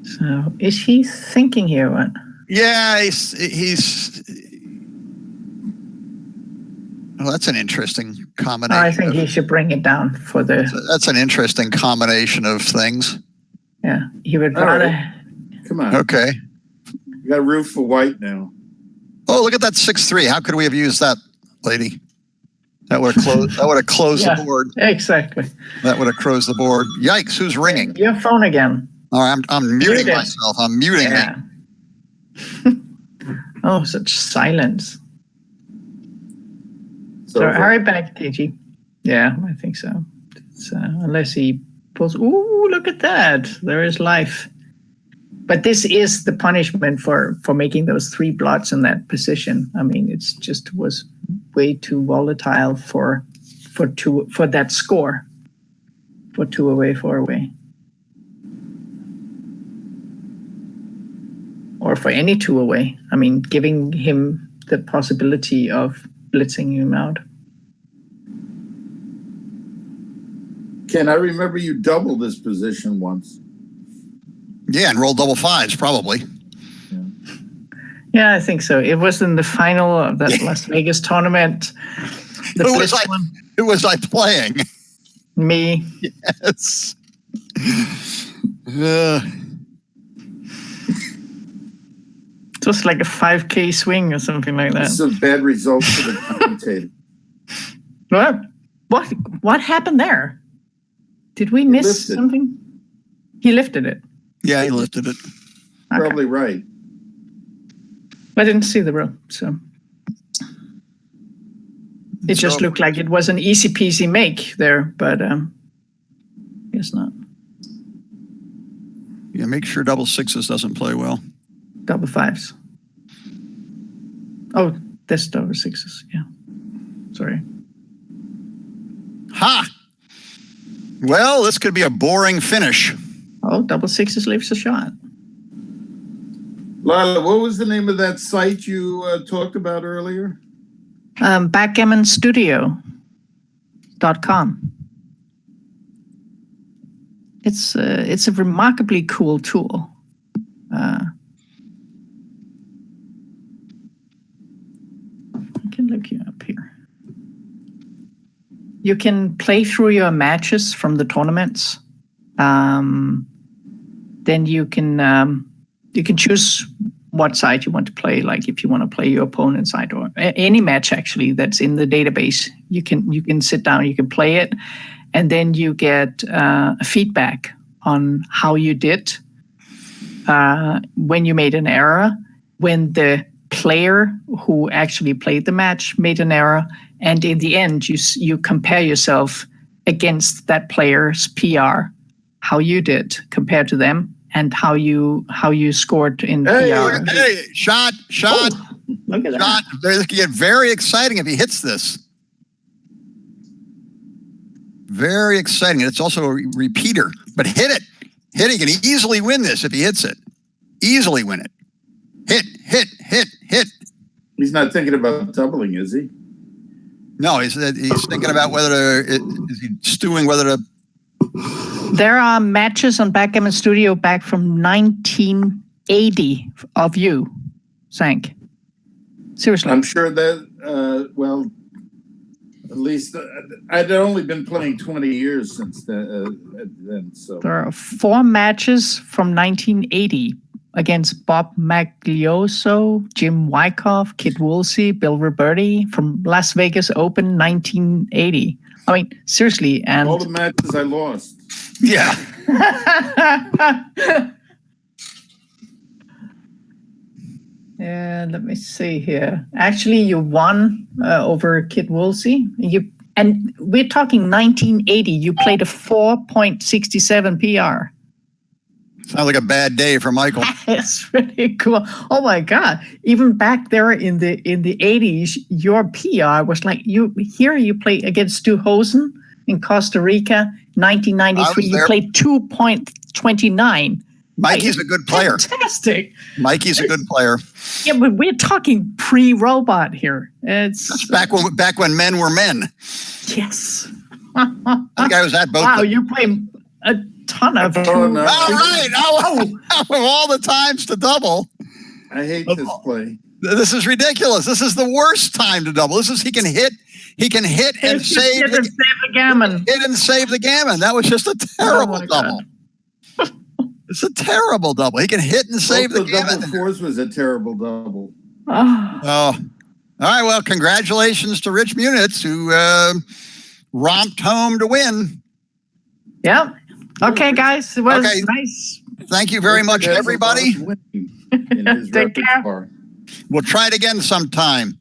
So is he thinking here? What? Yeah, he's. Well, that's an interesting combination. I think he should bring it down for the. That's an interesting combination of things. Yeah, he would All rather. right. Come on. Okay. You got room for white now. Oh, look at that 6-3. How could we have used that, lady? That would have closed. That would have closed Yeah, the board. Exactly. That would have closed the board. Yikes! Who's ringing? Your phone again. All right, I'm muting Muted. myself. I'm muting me. Yeah. Oh, such silence. So hurry back, TG. Yeah, I think so. Unless he pulls. Ooh, look at that! There is life. But this is the punishment for making those 3 blots in that position. I mean, it's just was way too volatile for that score. For 2 away, 4 away. Or for any 2 away. I mean, giving him the possibility of blitzing him out. Ken, I remember you doubled this position once. Yeah, and roll double 5s probably. Yeah, I think so. It was in the final of that Las Vegas tournament. Who was I playing? Me. Yes. Just like a 5K swing or something like that. This is a bad result for the commentator. What happened there? Did we miss something? He lifted it. Yeah, he lifted it. Okay. Probably right. I didn't see the row, so it just looked like it was an easy peasy make there, but guess not. Yeah, make sure double 6s doesn't play well. Double 5s. Oh, that's double 6s. Yeah. Sorry. Ha! Well, this could be a boring finish. Oh, double 6s leaves a shot. Laila, what was the name of that site you talked about earlier? BackgammonStudio.com. It's a remarkably cool tool. I can look you up here. You can play through your matches from the tournaments. Then you can choose what side you want to play. Like if you want to play your opponent's side or any match actually that's in the database, you can sit down, you can play it, and then you get feedback on how you did when you made an error, when the player who actually played the match made an error, and in the end you compare yourself against that player's PR, how you did compared to them, and how you scored in PR. Hey, shot. Oh, look at that. This could get very exciting if he hits this. Very exciting. It's also a repeater, but hit it. He can easily win this if he hits it. Easily win it. Hit. He's not thinking about doubling, is he? No, he's thinking about is he stewing whether to. There are matches on Backgammon Studio back from 1980 of you, Sank. Seriously. I'm sure that, at least I'd only been playing 20 years since then. So there are 4 matches from 1980 against Bob Maglioso, Jim Wyckoff, Kit Woolsey, Bill Roberti from Las Vegas Open 1980. I mean, seriously. And all the matches I lost. Yeah. Yeah, let me see here. Actually, you won over Kit Woolsey. And we're talking 1980. You played a 4.67 PR. Sounds like a bad day for Michael. It's pretty cool. Oh my God! Even back there in the 80s, your PR was like you play against Stu Hosen in Costa Rica, 1993. You played 2.29. Mikey's a good player. Fantastic. Mikey's a good player. Yeah, but we're talking pre-robot here. It's back when men were men. Yes. I think I was at both. Wow, you play a ton of. Oh, no. All right. Of all the times to double. I hate this play. This is ridiculous. This is the worst time to double. This is he can hit and save the gammon. Hit and save the gammon. That was just a terrible double. It's a terrible double. He can hit and save the gammon. Double fours was a terrible double. Oh. All right. Well, congratulations to Rich Munitz, who romped home to win. Yep. Okay, guys. It was nice. Thank you very much, everybody. Take care. We'll try it again sometime.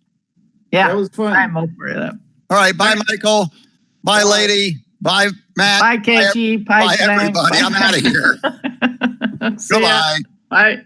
Yeah. That was fun. I'm over it. All right. Bye, Michael. Bye, lady. Bye, Matt. Bye, KG. Bye, everybody. I'm out of here. Goodbye. Bye.